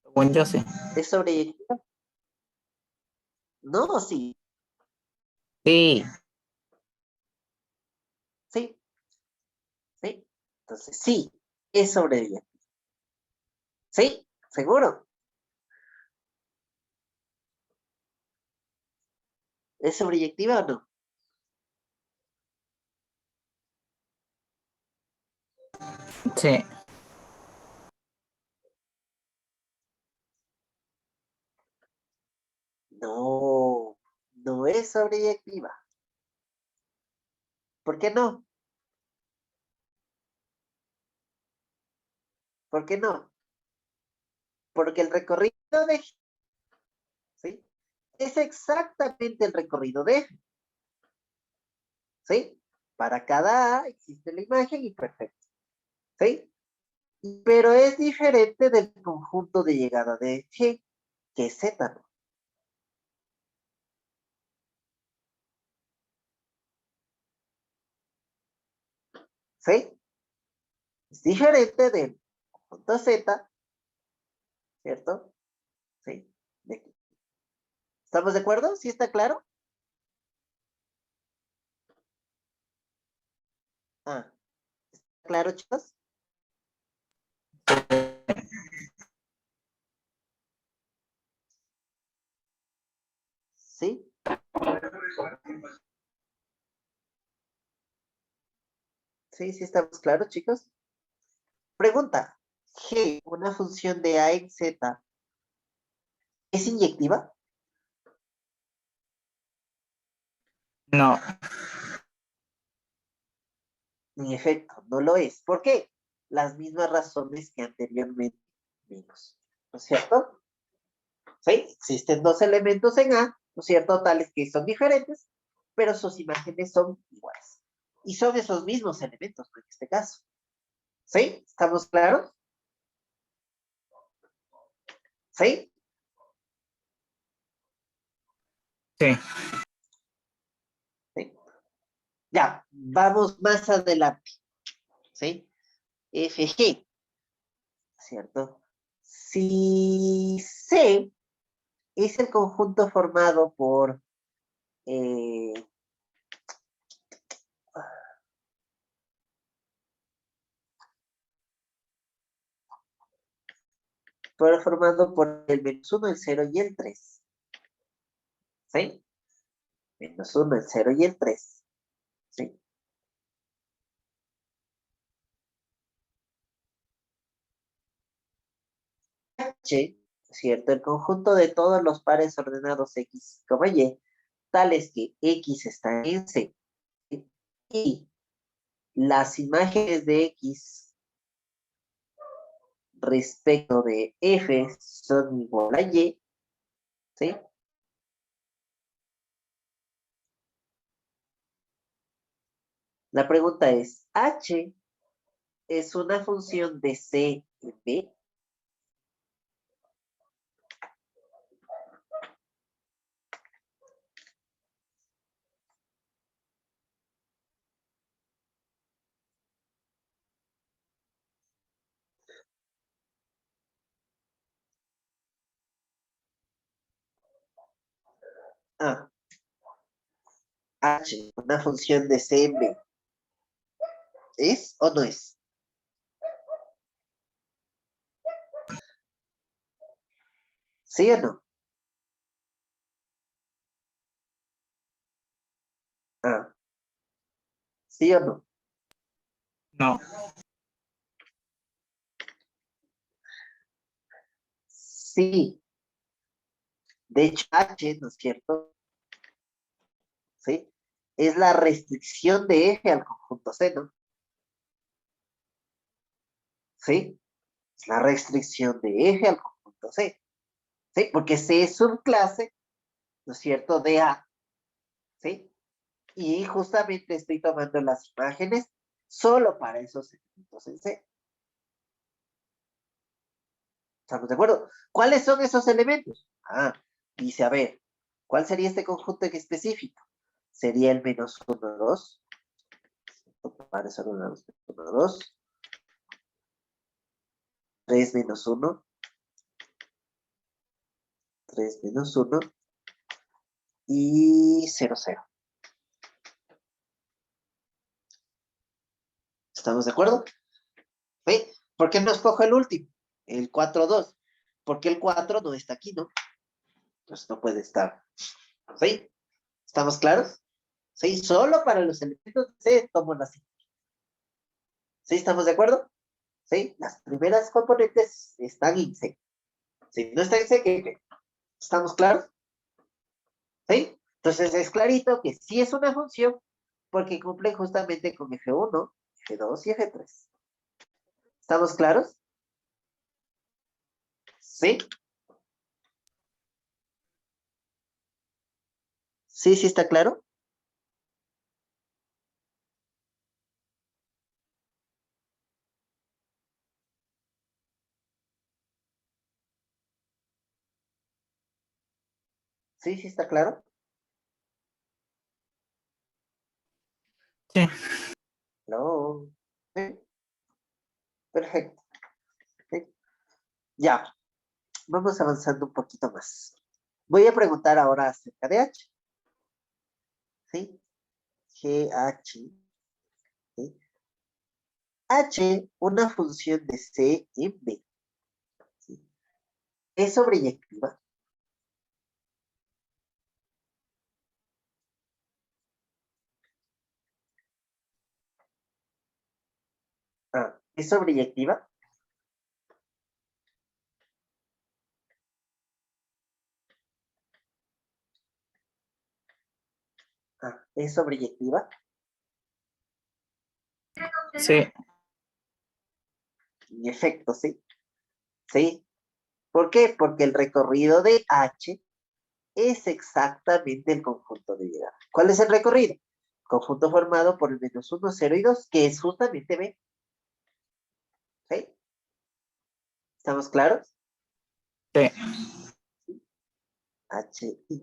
Según yo sí. ¿Es sobreyectiva? No, sí. Sí, ¿Sí? ¿Sí? Entonces, sí, es sobreyectiva. ¿Sí? ¿Seguro? ¿Es sobreyectiva o no? sí. No, no es sobreyectiva. ¿Por qué no? ¿Por qué no? Porque el recorrido de, ¿sí? Es exactamente el recorrido de, ¿sí? Para cada A existe la imagen y perfecto, ¿sí? Pero es diferente del conjunto de llegada de G, que es Z, ¿no? ¿Sí? Es diferente del conjunto Z, ¿cierto? ¿Sí? ¿Estamos de acuerdo? ¿Sí está claro? Ah, ¿claro, chicos? ¿Sí? ¿Sí, sí estamos claros, chicos? Pregunta. G, una función de A en Z, ¿es inyectiva? No, En efecto, no lo es. ¿Por qué? Las mismas razones que anteriormente vimos. ¿No es cierto? ¿Sí? Existen dos elementos en A, ¿no es cierto? Tales que son diferentes, pero sus imágenes son iguales. Y son esos mismos elementos, ¿no? En este caso. ¿Sí? ¿Estamos claros? ¿Sí? sí. ¿Sí? Ya, vamos más adelante. ¿Sí? FG, ¿cierto? Si C es el conjunto formado eh, formado por el -1, el 0 y el 3. ¿Sí? -1, el 0 y el 3. ¿Sí? H, ¿cierto? El conjunto de todos los pares ordenados X, Y, tales que X está en C. ¿Sí? Y las imágenes de X respecto de F son igual a Y. ¿Sí? La pregunta es, ¿H es una función de C en B? Ah, H, una función de C en B. ¿Es o no es? ¿Sí o no? Ah, ¿sí o no? No, Sí. De hecho, H, ¿no es cierto? ¿Sí? Es la restricción de eje al conjunto C, ¿no? ¿Sí? Es la restricción de eje al conjunto C. ¿Sí? Porque C es subclase, ¿no es cierto? De A. ¿Sí? Y justamente estoy tomando las imágenes solo para esos elementos en C. ¿Estamos de acuerdo? ¿Cuáles son esos elementos? Ah, dice, a ver, ¿cuál sería este conjunto en específico? Sería el -1, 2. Pares ordenados 1, 2. 3 -1. 3 -1 y 0, 0. ¿Estamos de acuerdo? ¿Sí? ¿Por qué no escojo el último? El 4-2. Porque el 4 no está aquí, ¿no? Pues no puede estar. ¿Sí? ¿Estamos claros? ¿Sí? Solo para los elementos de C tomo la cita. ¿Sí? ¿Estamos de acuerdo? ¿Sí? Las primeras componentes están en C. Si no está en C, ¿qué? ¿Estamos claros? ¿Sí? Entonces es clarito que sí es una función porque cumple justamente con F1, F2 y F3. ¿Estamos claros? ¿Sí? ¿Sí, sí está claro? ¿Sí, sí está claro? Sí. No. ¿Sí? Perfecto. ¿Sí? Ya, vamos avanzando un poquito más. Voy a preguntar ahora acerca de H. ¿Sí? GH. ¿Sí? H, una función de C en B. ¿Sí? ¿Es sobreyectiva? Ah, ¿es sobreyectiva? Ah, ¿es sobreyectiva? Sí. En efecto, sí. ¿Sí? ¿Por qué? Porque el recorrido de H es exactamente el conjunto de llegada. ¿Cuál es el recorrido? Conjunto formado por el menos 1, 0 y 2, que es justamente B. ¿Sí? ¿Estamos claros? Sí. H, I.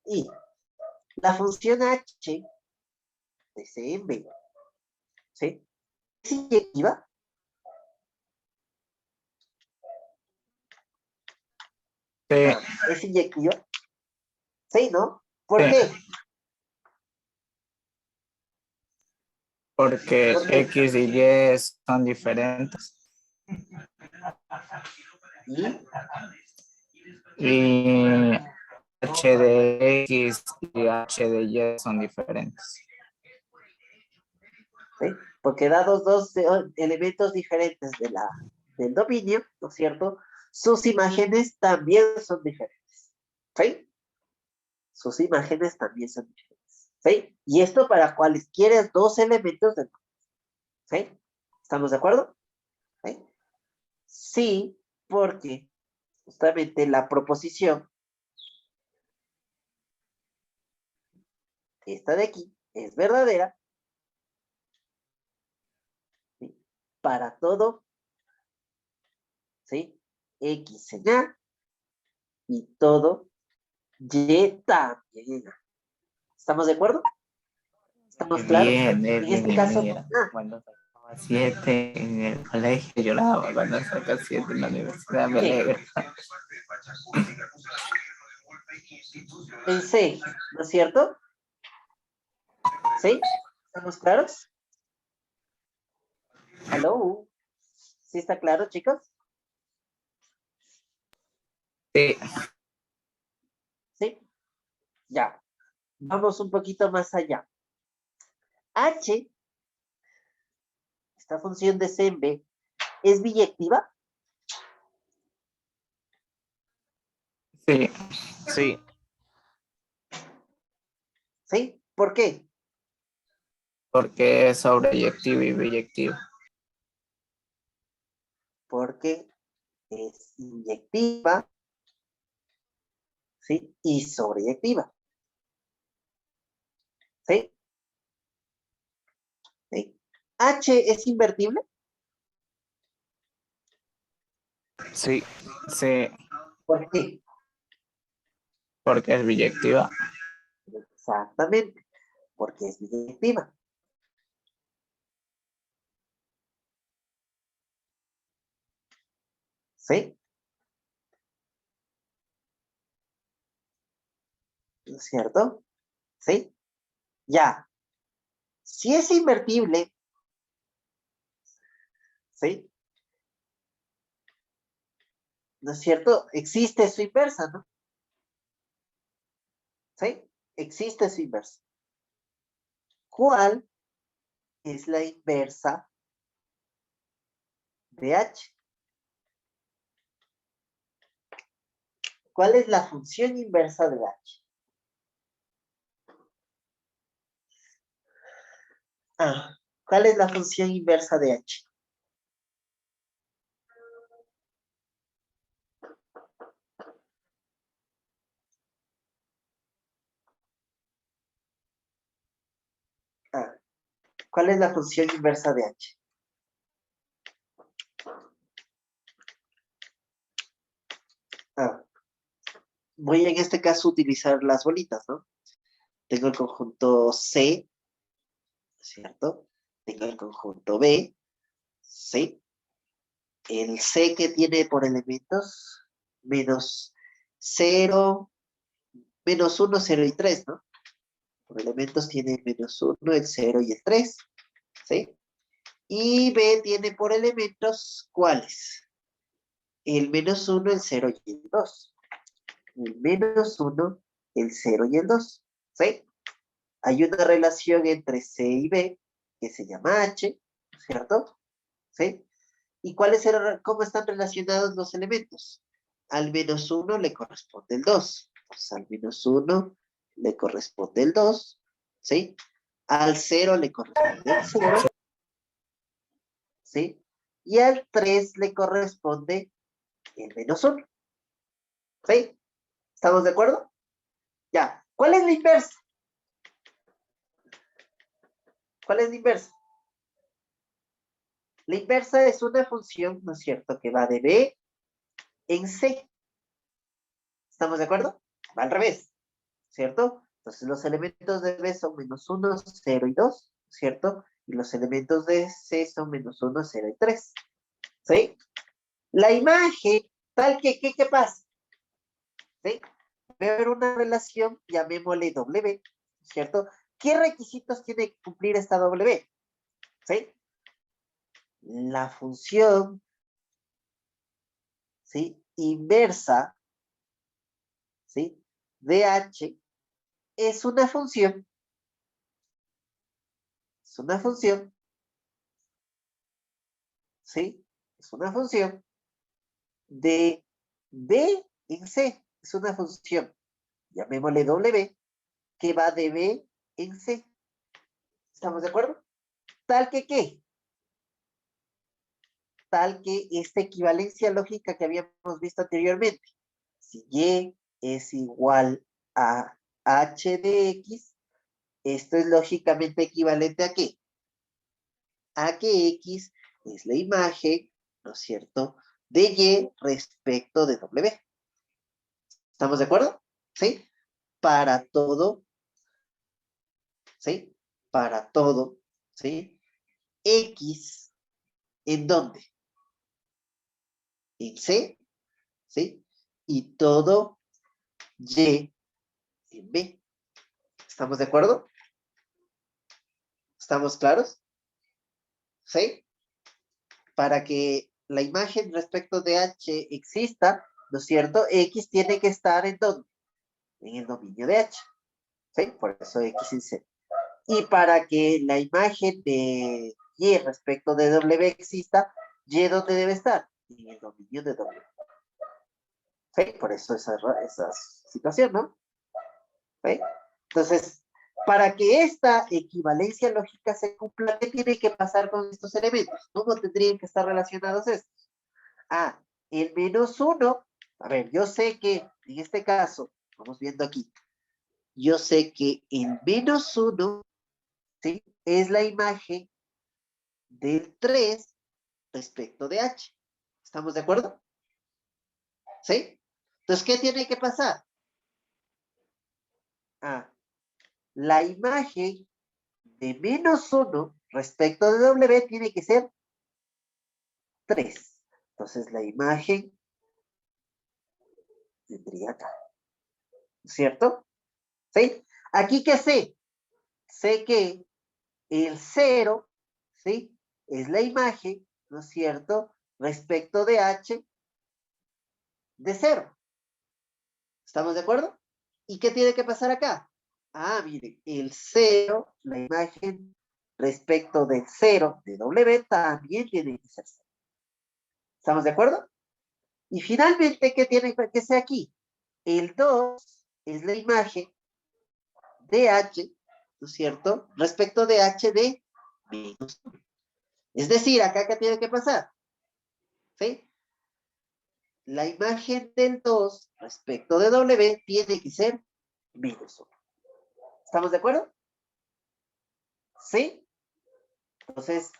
Y la función H de C en B, ¿sí? ¿Es inyectiva? Sí. Ah, ¿es inyectiva? Sí, ¿no? ¿Por Sí. qué? Porque ¿Por qué? X y Y son diferentes. ¿Y? Y H de X y H de Y son diferentes. ¿Sí? Porque dados dos elementos diferentes del dominio, ¿no es cierto? Sus imágenes también son diferentes. ¿Sí? Sus imágenes también son diferentes. ¿Sí? Y esto para cualesquiera dos elementos del dominio. ¿Sí? ¿Estamos de acuerdo? ¿Sí? Sí, porque justamente la proposición, esta de aquí, es verdadera, ¿sí? Para todo, ¿sí? X en A y todo Y también en A. ¿Estamos de acuerdo? ¿Estamos claros? Bien, En este bien, caso, mira. Cuando sacaba 7 en el colegio lloraba, cuando saca 7 en la universidad me ¿quién? alegra. En C, ¿no es cierto? ¿Sí? ¿Estamos claros? ¿Aló? ¿Sí está claro, chicos? Sí. ¿Sí? Ya. Vamos un poquito más allá. H, esta función de C en B, ¿es biyectiva? Sí. Sí, ¿Sí? ¿Por qué? Porque es sobreyectivo y biyectivo. Porque es inyectiva, ¿sí? Y sobreyectiva. ¿Sí? ¿Sí? H es invertible. sí, Sí, ¿Por qué? porque es biyectiva. Exactamente, porque es biyectiva. ¿Sí? ¿No es cierto? ¿Sí? Ya. Si es invertible, ¿sí? ¿No es cierto? Existe su inversa, ¿no? ¿Sí? Existe su inversa. ¿Cuál es la inversa de h? ¿Cuál es la función inversa de h? ¿Cuál es la función inversa de h? ¿Cuál es la función inversa de h? Voy en este caso a utilizar las bolitas, ¿no? Tengo el conjunto C, ¿cierto? Tengo el conjunto B, ¿sí? El C que tiene por elementos menos 0, menos 1, 0 y 3, ¿no? Por elementos tiene menos 1, el 0 y el 3, ¿sí? Y B tiene por elementos, ¿cuáles? El menos 1, el 0 y el 2. El menos 1, el 0 y el 2, ¿sí? Hay una relación entre C y B que se llama H, ¿cierto? ¿Sí? ¿Y cómo están relacionados los elementos? Al menos 1 le corresponde el 2. Pues al menos 1 le corresponde el 2, ¿sí? Al 0 le corresponde el 0, ¿sí? Y al 3 le corresponde el menos 1, ¿sí? ¿Estamos de acuerdo? Ya. ¿Cuál es la inversa? ¿Cuál es la inversa? La inversa es una función, ¿no es cierto?, que va de B en C. ¿Estamos de acuerdo? Va al revés, ¿cierto? Entonces los elementos de B son menos 1, 0 y 2, ¿cierto? Y los elementos de C son menos 1, 0 y 3. ¿Sí? La imagen, tal que, ¿qué pasa? ¿Sí? Debe haber una relación, llamémosle W, ¿cierto? ¿Qué requisitos tiene que cumplir esta W? ¿Sí? La función, ¿sí?, inversa, ¿sí?, de h es una función, ¿sí? Es una función de B en C. Es una función, llamémosle W, que va de B en C. ¿Estamos de acuerdo? Tal que ¿qué? Tal que esta equivalencia lógica que habíamos visto anteriormente. Si Y es igual a h de x, esto es lógicamente equivalente a ¿qué? A que x es la imagen, ¿no es cierto?, de y respecto de w. ¿Estamos de acuerdo? ¿Sí? Para todo, ¿sí? Para todo, ¿sí? X, ¿en dónde? En C, ¿sí? Y todo Y en B. ¿Estamos de acuerdo? ¿Estamos claros? ¿Sí? Para que la imagen respecto de H exista, ¿no es cierto? X tiene que estar ¿en dónde? En el dominio de H. ¿Sí? Por eso X en C. Y para que la imagen de Y respecto de W exista, Y ¿dónde debe estar? En el dominio de W. ¿Sí? Por eso esa situación, ¿no? ¿Sí? Entonces, para que esta equivalencia lógica se cumpla, ¿qué tiene que pasar con estos elementos? ¿Cómo tendrían que estar relacionados estos? El menos 1, a ver, yo sé que en este caso, vamos viendo aquí, yo sé que el menos 1, ¿sí?, es la imagen del 3 respecto de H. ¿Estamos de acuerdo? ¿Sí? Entonces, ¿qué tiene que pasar? La imagen de menos 1 respecto de W tiene que ser 3. Entonces, la imagen tendría acá. ¿Cierto? ¿Sí? Aquí, ¿qué sé? Sé que el 0, ¿sí?, es la imagen ¿no es cierto? Respecto de h de 0. ¿Estamos de acuerdo? ¿Y qué tiene que pasar acá? Ah, mire, el 0, la imagen respecto de 0 de W también tiene que ser 0. ¿Estamos de acuerdo? Y finalmente, ¿qué tiene que ser aquí? El 2 es la imagen de h, ¿no es cierto? Respecto de h de menos 1. Es decir, acá, ¿qué tiene que pasar? ¿Sí? La imagen del 2 respecto de W tiene que ser menos 1. ¿Estamos de acuerdo? ¿Sí? Entonces,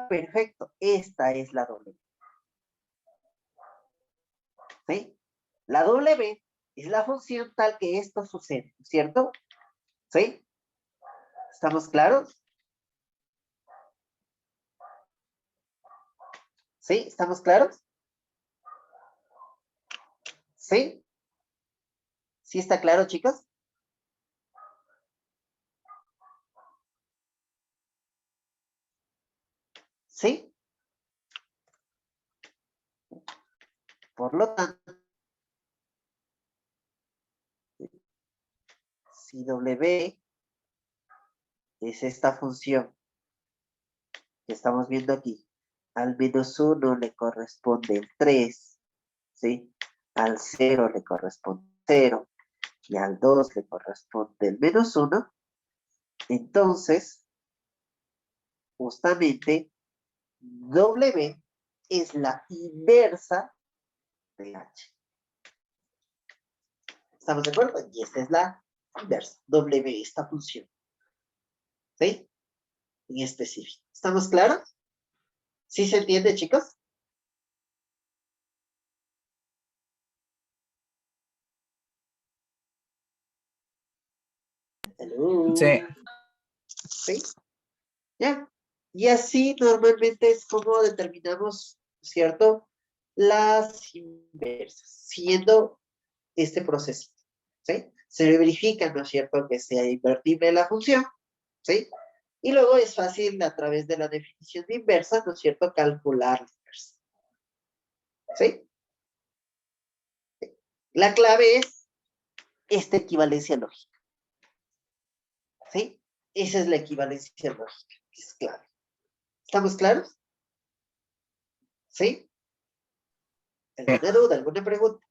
perfecto. Esta es la W. ¿Sí? La W es la función tal que esto sucede, ¿cierto? ¿Sí? ¿Estamos claros? ¿Sí? ¿Estamos claros? ¿Sí? ¿Sí está claro, chicos? ¿Sí? Por lo tanto, si W es esta función que estamos viendo aquí, al menos 1 le corresponde el 3, ¿sí? Al 0 le corresponde 0 y al 2 le corresponde el menos 1, entonces, justamente, W es la inversa de H. ¿Estamos de acuerdo? Y esta es la inversa, W, esta función. ¿Sí? En específico. ¿Estamos claros? ¿Sí se entiende, chicos? Hello. Sí. ¿Sí? Ya. Y así normalmente es como determinamos, ¿cierto? Las inversas, siguiendo este proceso. ¿Sí? Se verifica, ¿no es cierto?, que sea invertible la función, ¿sí? Y luego es fácil a través de la definición de inversa, ¿no es cierto?, calcular la inversa. ¿Sí? La clave es esta equivalencia lógica. ¿Sí? Esa es la equivalencia lógica, que es clave. ¿Estamos claros? ¿Sí? ¿Alguna duda, alguna pregunta?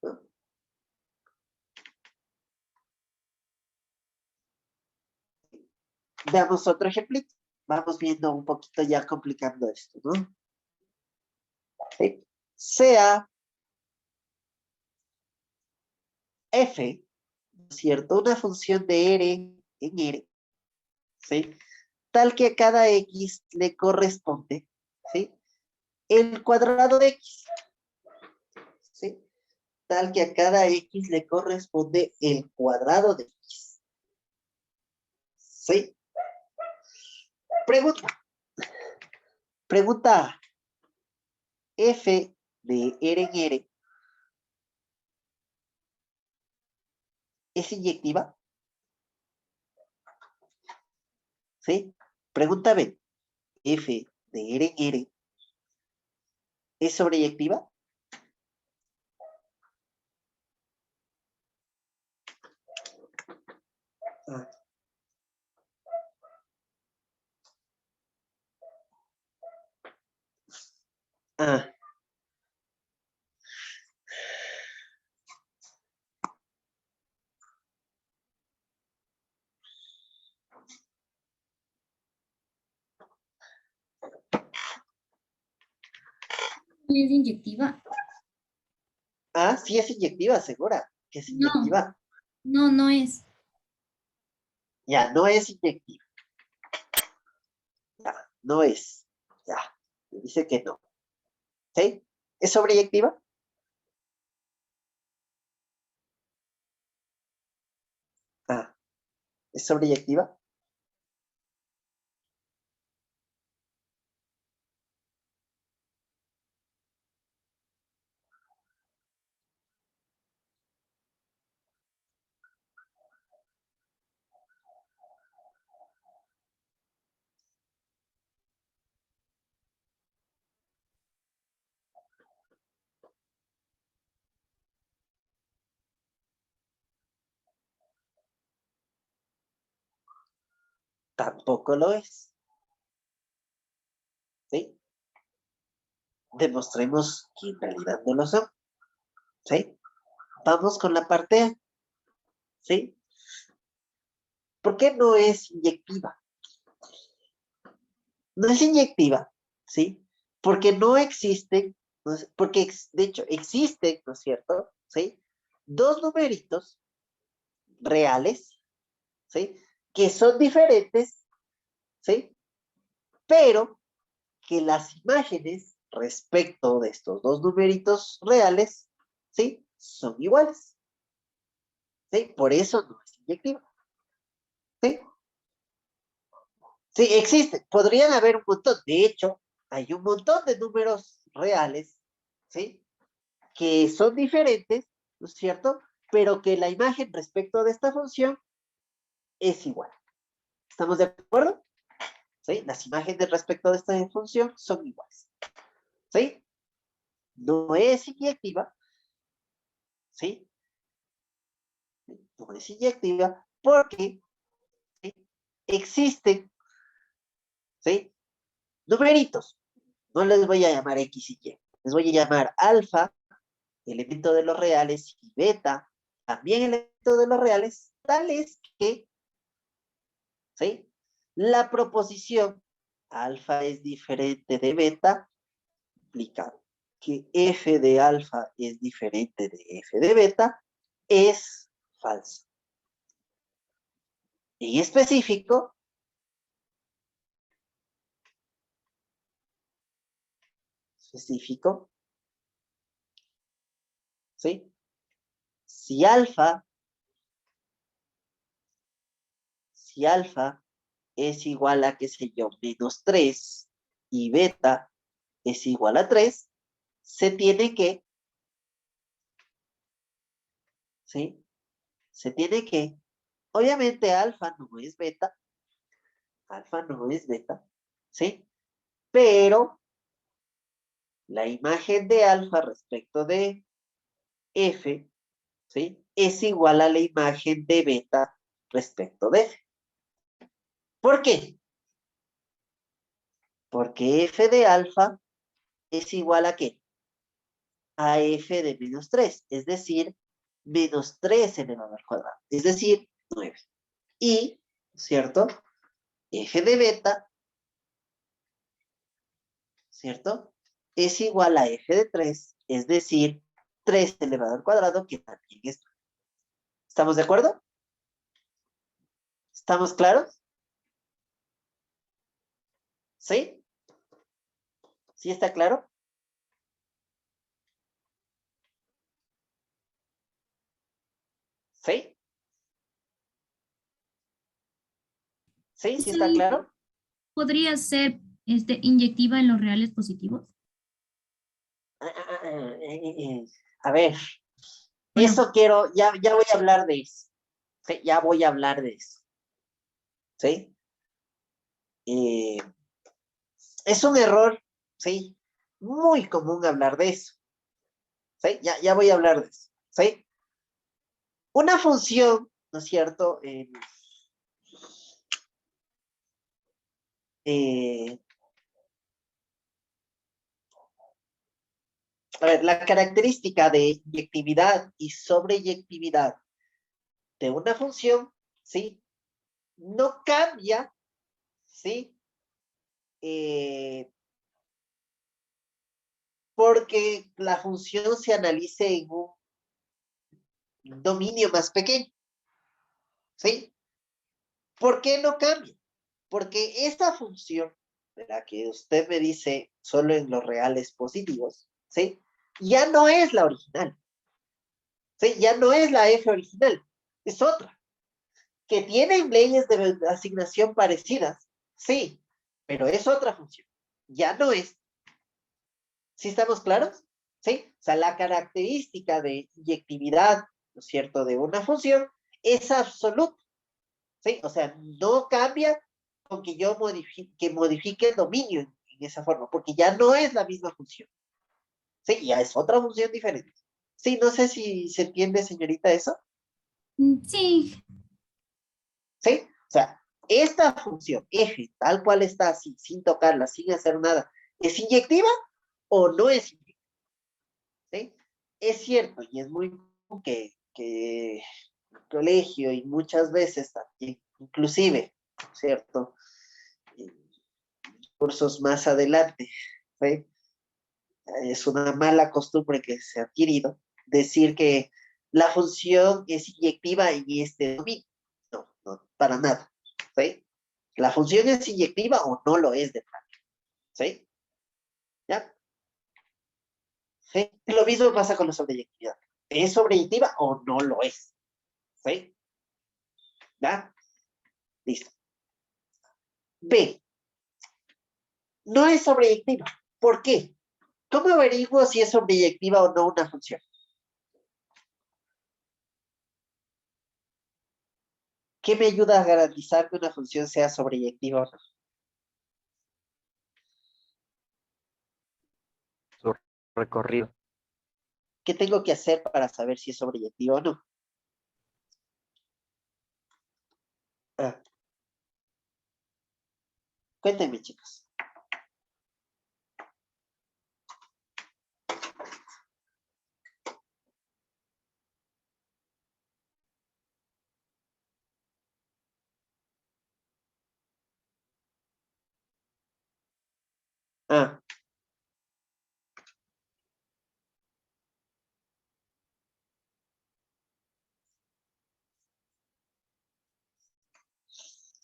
¿No? Veamos otro ejemplito. Vamos viendo un poquito ya complicando esto, ¿no? ¿Sí? Sea f, ¿cierto? Una función de R en R, ¿sí? Tal que a cada X le corresponde, ¿sí? El cuadrado de X, ¿sí? Tal que a cada X le corresponde el cuadrado de X. ¿Sí? Pregunta. Pregunta A. F de R en R ¿es inyectiva? ¿Sí? Pregunta B. F de R en R ¿es sobreyectiva? Ah. Ah. ¿Es inyectiva? Ah, sí es inyectiva, segura. Que es No, inyectiva. no es. Ya, no es inyectiva. Ya, no es. Ya, dice que no. ¿Sí? ¿Es sobreyectiva? Ah, ¿es sobreyectiva? tampoco lo es. ¿Sí? Demostremos que en realidad no lo son. ¿Sí? Vamos con la parte A. ¿Sí? ¿Por qué no es inyectiva? No es inyectiva, ¿sí? Porque no existen, porque de hecho existen, ¿no es cierto? ¿Sí? Dos numeritos reales, ¿sí? Que son diferentes, ¿sí? Pero que las imágenes respecto de estos dos numeritos reales, ¿sí? Son iguales, ¿sí? Por eso no es inyectiva, ¿sí? Sí, existe. Podrían haber un montón. De hecho, hay un montón de números reales, ¿sí? Que son diferentes, ¿no es cierto? Pero que la imagen respecto de esta función es igual. ¿Estamos de acuerdo? ¿Sí? Las imágenes respecto de esta función son iguales. ¿Sí? No es inyectiva, ¿sí? No es inyectiva porque, ¿sí? Existen, ¿sí? Numeritos. No les voy a llamar X y Y. Les voy a llamar alfa, elemento de los reales, y beta, también elemento de los reales, tales que, ¿sí? La proposición alfa es diferente de beta, implica que f de alfa es diferente de f de beta, es falso. En específico, ¿sí? Si alfa es igual a, qué sé yo, -3 y beta es igual a 3, se tiene que, ¿sí? Se tiene que, obviamente alfa no es beta, ¿sí? Pero la imagen de alfa respecto de f, ¿sí? Es igual a la imagen de beta respecto de f. ¿Por qué? Porque f de alfa es igual a ¿qué? A f de -3, es decir, -3 elevado al cuadrado, es decir, 9. Y, ¿cierto? F de beta, ¿cierto? Es igual a f de 3, es decir, 3 elevado al cuadrado, que también es 9. ¿Estamos de acuerdo? ¿Estamos claros? ¿Sí? ¿Sí está claro? ¿Sí? ¿Sí? ¿Sí está Sí, claro? podría ser inyectiva en los reales positivos. A ver, Bueno, eso quiero, ya voy a hablar de eso. ¿Sí? Ya voy a hablar de eso. ¿Sí? Eh, es un error, ¿sí? Muy común hablar de eso. ¿Sí? Ya voy a hablar de eso. ¿Sí? Una función, ¿no es cierto? A ver, la característica de inyectividad y sobreyectividad de una función, ¿sí? No cambia, ¿sí? Porque la función se analice en un dominio más pequeño, ¿sí? ¿Por qué no cambia? Porque esta función, ¿verdad? Que usted me dice solo en los reales positivos, ¿sí? Ya no es la original, ¿sí? Ya no es la f original, es otra. Que tienen leyes de asignación parecidas, sí, pero es otra función. Ya no es. ¿Sí estamos claros? ¿Sí? O sea, la característica de inyectividad, ¿no es cierto?, de una función es absoluta, ¿sí? O sea, no cambia con que yo modifique el dominio en esa forma, porque ya no es la misma función, ¿sí? Ya es otra función diferente. Sí, no sé si se entiende, señorita, eso, sí, ¿sí? O sea, esta función f, tal cual está así, sin tocarla, sin hacer nada, ¿es inyectiva o no es inyectiva? ¿Sí? Es cierto, y es muy común que el colegio y muchas veces también, inclusive, ¿cierto? En cursos más adelante, ¿sí? Es una mala costumbre que se ha adquirido decir que la función es inyectiva en este dominio. No, no, para nada. ¿Sí? La función es inyectiva o no lo es de plano. ¿Sí? ¿Ya? ¿Sí? Lo mismo pasa con la sobreyectividad. ¿Es sobreyectiva o no lo es? ¿Sí? ¿Ya? Listo. B. No es sobreyectiva. ¿Por qué? ¿Cómo averiguo si es sobreyectiva o no una función? ¿Qué me ayuda a garantizar que una función sea sobreyectiva o no? Su recorrido. ¿Qué tengo que hacer para saber si es sobreyectiva o no? Ah, cuéntenme, chicos. Ah,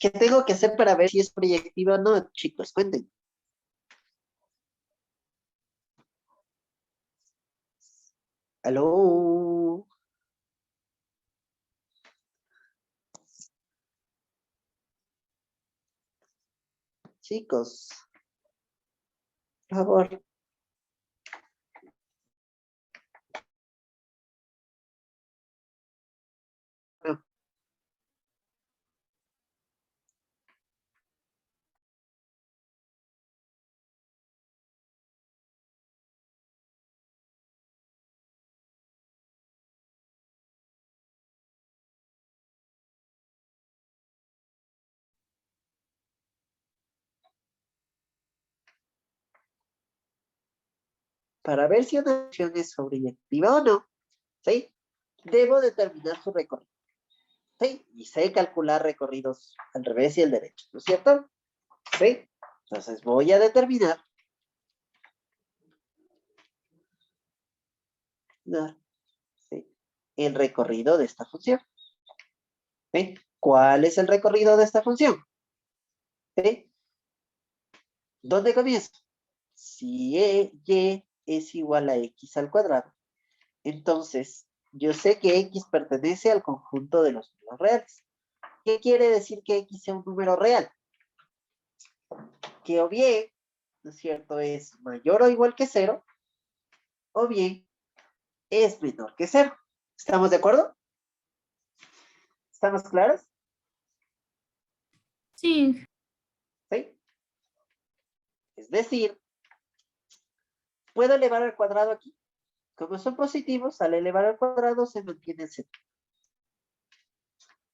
¿qué tengo que hacer para ver si es proyectiva o no, chicos? Cuéntenme. ¿Aló? Chicos, por favor. Ah, para ver si una función es sobreyectiva o no, ¿sí? Debo determinar su recorrido, ¿sí? Y sé calcular recorridos al revés y al derecho, ¿no es cierto? ¿Sí? Entonces voy a determinar, ¿sí? El recorrido de esta función. ¿Sí? ¿Cuál es el recorrido de esta función? ¿Sí? ¿Dónde comienzo? Si y es igual a x al cuadrado, entonces yo sé que x pertenece al conjunto de los números reales. ¿Qué quiere decir que x sea un número real? Que o bien, ¿no es cierto?, es mayor o igual que cero, o bien es menor que cero. ¿Estamos de acuerdo? ¿Estamos claros? Sí, ¿Sí? Es decir, puedo elevar al cuadrado aquí. Como son positivos, al elevar al cuadrado se mantiene el centro.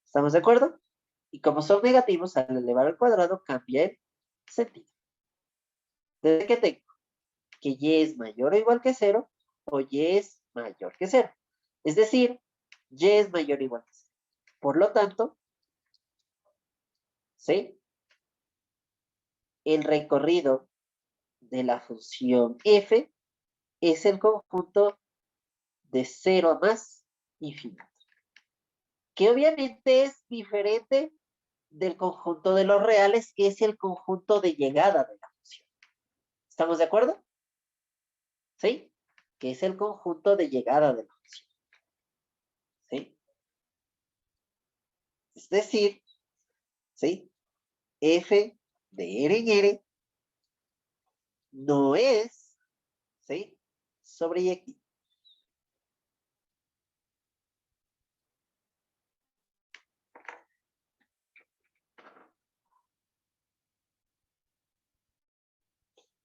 ¿Estamos de acuerdo? Y como son negativos, al elevar al cuadrado cambia el sentido. Desde que tengo que y es mayor o igual que cero, o y es mayor que cero. Es decir, y es mayor o igual que cero. Por lo tanto, ¿sí? El recorrido de la función f es el conjunto de 0 a más infinito. Que obviamente es diferente del conjunto de los reales, que es el conjunto de llegada de la función. ¿Estamos de acuerdo? ¿Sí? Que es el conjunto de llegada de la función. ¿Sí? Es decir, ¿sí? F de R en R no es, ¿sí? Sobreyectivo.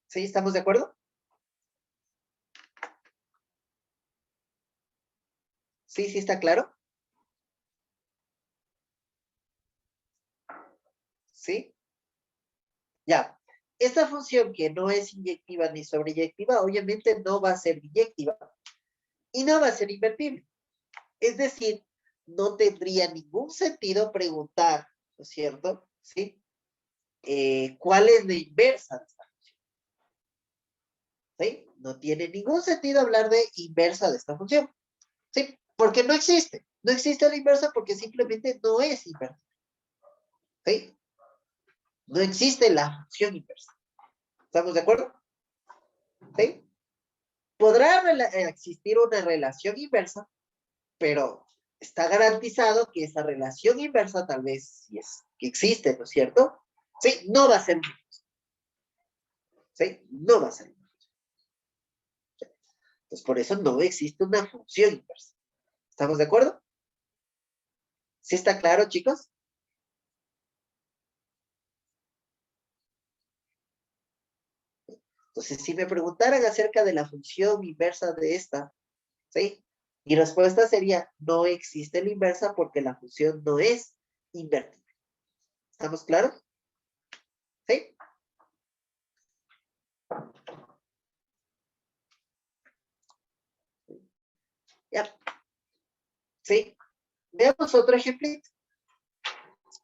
¿Sí? ¿Estamos de acuerdo? ¿Sí? ¿Sí está claro? ¿Sí? Ya. Esta función que no es inyectiva ni sobreyectiva, obviamente no va a ser biyectiva y no va a ser invertible. Es decir, no tendría ningún sentido preguntar, ¿no es cierto? ¿Sí? ¿Cuál es la inversa de esta función? ¿Sí? No tiene ningún sentido hablar de inversa de esta función. ¿Sí? Porque no existe. No existe la inversa porque simplemente no es inversa. ¿Sí? No existe la función inversa. ¿Estamos de acuerdo? ¿Sí? Podrá existir una relación inversa, pero está garantizado que esa relación inversa tal vez si es que existe, ¿no es cierto? Sí, no va a ser una. ¿Sí? No va a ser una. Entonces, por eso no existe una función inversa. ¿Estamos de acuerdo? ¿Sí está claro, chicos? Entonces, si me preguntaran acerca de la función inversa de esta, ¿sí? Mi respuesta sería, no existe la inversa porque la función no es invertible. ¿Estamos claros? ¿Sí? Ya. ¿Sí? Veamos otro ejemplito.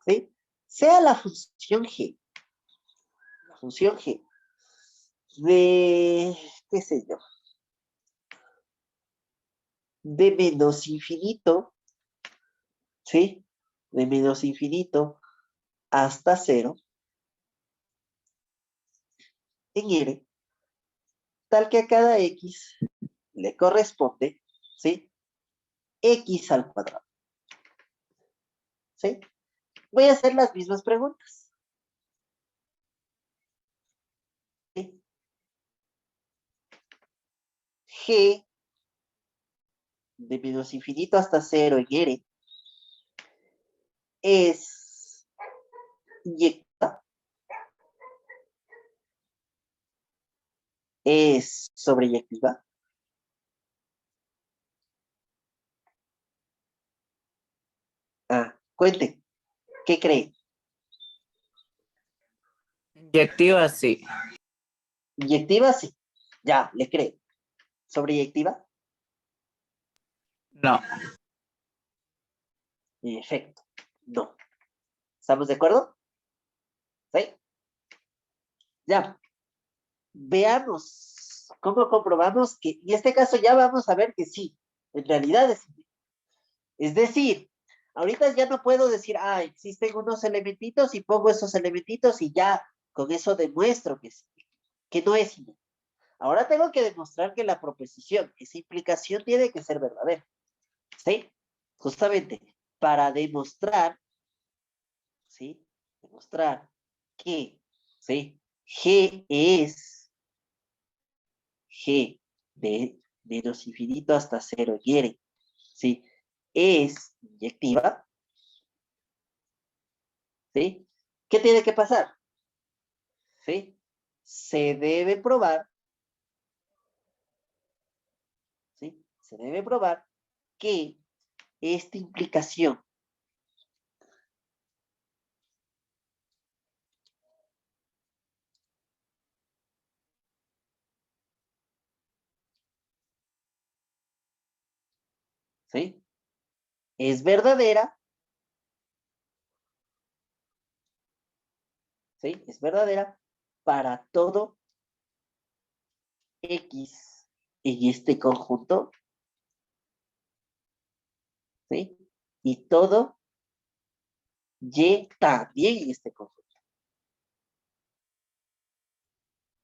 ¿Sí? Sea la función g de, qué sé yo, de menos infinito, ¿sí? De menos infinito hasta cero en R, tal que a cada X le corresponde, ¿sí? X al cuadrado, ¿sí? Voy a hacer las mismas preguntas. ¿Sí? G de menos infinito hasta cero en R es inyectada, es sobreyectiva. Cuenten, ¿qué creen? Inyectiva, sí. Inyectiva, sí. Ya, le creo. ¿Sobreyectiva? No. En efecto, no. ¿Estamos de acuerdo? ¿Sí? Ya. Veamos cómo comprobamos que, en este caso ya vamos a ver que sí, en realidad es. Es decir, ahorita ya no puedo decir, existen unos elementitos y pongo esos elementitos y ya con eso demuestro que no es. Ahora tengo que demostrar que la proposición, esa implicación tiene que ser verdadera. ¿Sí? Justamente para demostrar, ¿sí? Demostrar que, ¿sí? G de menos infinito hasta cero quiere, ¿sí? Es inyectiva, ¿sí? ¿Qué tiene que pasar? ¿Sí? Se debe probar, ¿sí? Se debe probar que esta implicación, ¿sí? Es verdadera, ¿sí? Es verdadera para todo X en este conjunto, ¿sí? Y todo Y también en este conjunto.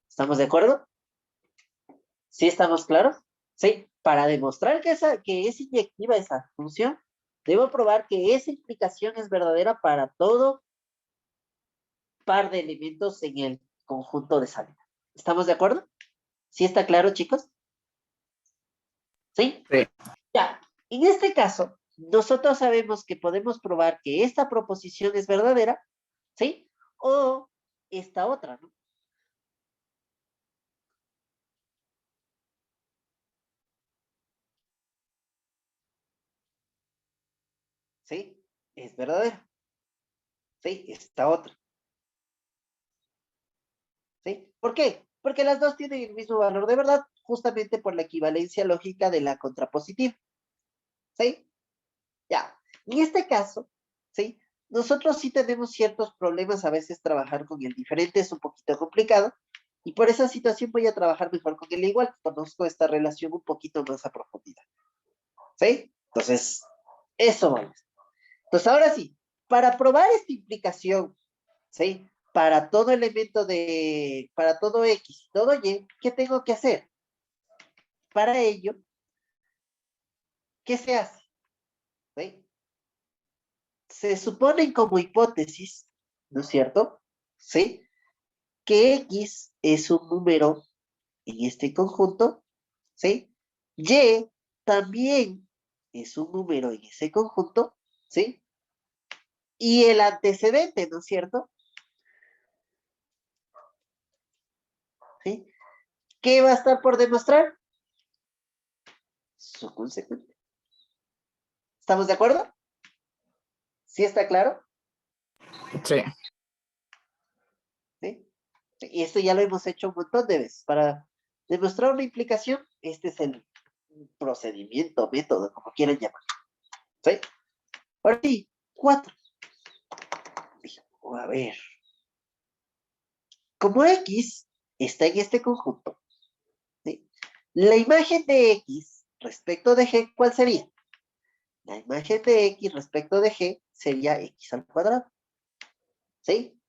¿Estamos de acuerdo? ¿Sí estamos claros? Sí. Para demostrar que es inyectiva esa función, debo probar que esa implicación es verdadera para todo par de elementos en el conjunto de salida. ¿Estamos de acuerdo? ¿Sí está claro, chicos? ¿Sí? Sí. Ya. En este caso, nosotros sabemos que podemos probar que esta proposición es verdadera, ¿sí? O esta otra, ¿no? ¿Sí? Es verdadera. ¿Sí? Esta otra. ¿Sí? ¿Por qué? Porque las dos tienen el mismo valor de verdad, justamente por la equivalencia lógica de la contrapositiva. ¿Sí? Ya. En este caso, ¿sí? Nosotros sí tenemos ciertos problemas, a veces trabajar con el diferente es un poquito complicado, y por esa situación voy a trabajar mejor con el igual, conozco esta relación un poquito más a profundidad. ¿Sí? Entonces, eso vamos. Entonces, ahora sí, para probar esta implicación, ¿sí? Para todo elemento para todo X, todo Y, ¿qué tengo que hacer? Para ello, ¿qué se hace? ¿Sí? Se suponen como hipótesis, ¿no es cierto? ¿Sí? Que X es un número en este conjunto, ¿sí? Y también es un número en ese conjunto, ¿sí? Y el antecedente, ¿no es cierto? ¿Sí? ¿Qué va a estar por demostrar? Su consecuencia. ¿Estamos de acuerdo? ¿Sí está claro? Sí. ¿Sí? Y esto ya lo hemos hecho un montón de veces. Para demostrar una implicación, este es el procedimiento, método, como quieran llamar. ¿Sí? Ahora sí, 4. A ver. Como X está en este conjunto, ¿sí? La imagen de X respecto de G, ¿cuál sería? La imagen de X respecto de G sería X al cuadrado. ¿Sí?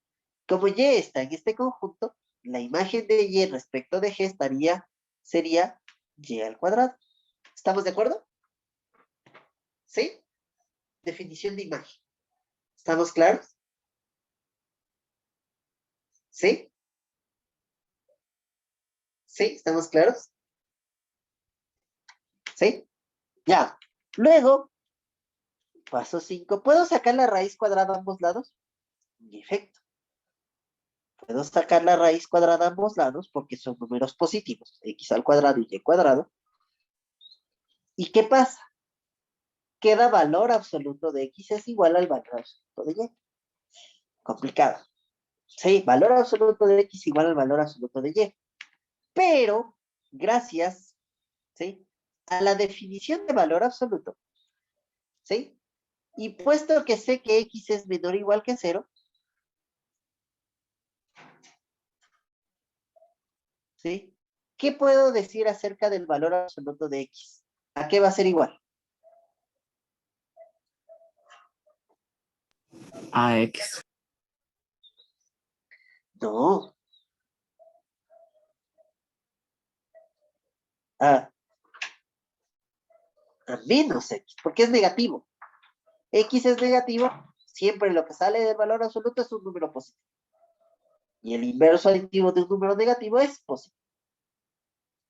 Como Y está en este conjunto, la imagen de Y respecto de G sería Y al cuadrado. ¿Estamos de acuerdo? ¿Sí? Definición de imagen. ¿Estamos claros? ¿Sí? ¿Sí? ¿Estamos claros? ¿Sí? Ya. Luego, paso 5. ¿Puedo sacar la raíz cuadrada a ambos lados? En efecto. Puedo sacar la raíz cuadrada a ambos lados porque son números positivos, X al cuadrado y Y cuadrado. ¿Y qué pasa? Queda valor absoluto de X es igual al valor absoluto de Y. Complicado. Sí, valor absoluto de X igual al valor absoluto de Y. Pero, gracias, ¿sí? A la definición de valor absoluto, ¿sí? Y puesto que sé que X es menor o igual que 0, ¿sí? ¿Qué puedo decir acerca del valor absoluto de X? ¿A qué va a ser igual? A X. No, a, a menos X, porque es negativo. X es negativo, siempre lo que sale del valor absoluto es un número positivo. Y el inverso aditivo de un número negativo es positivo.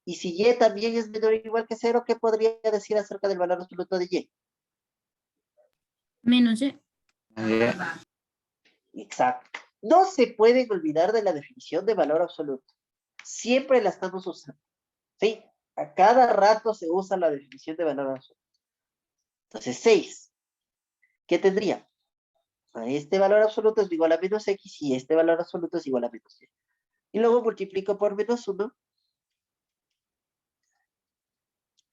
Y si Y también es menor o igual que 0, ¿qué podría decir acerca del valor absoluto de Y? Menos Y. Exacto. No se pueden olvidar de la definición de valor absoluto. Siempre la estamos usando. ¿Sí? A cada rato se usa la definición de valor absoluto. Entonces, 6. ¿Qué tendría? Este valor absoluto es igual a menos X y este valor absoluto es igual a menos Y. Y luego multiplico por menos 1,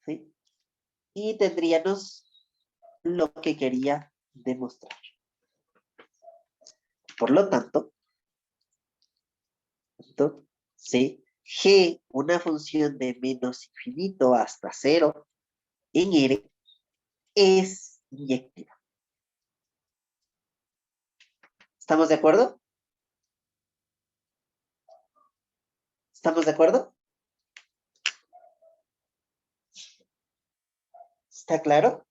¿sí? Y tendríamos lo que quería demostrar. Por lo tanto, ¿sí? G, una función de menos infinito hasta 0 en R, es inyectiva. ¿Estamos de acuerdo? ¿Estamos de acuerdo? ¿Está claro?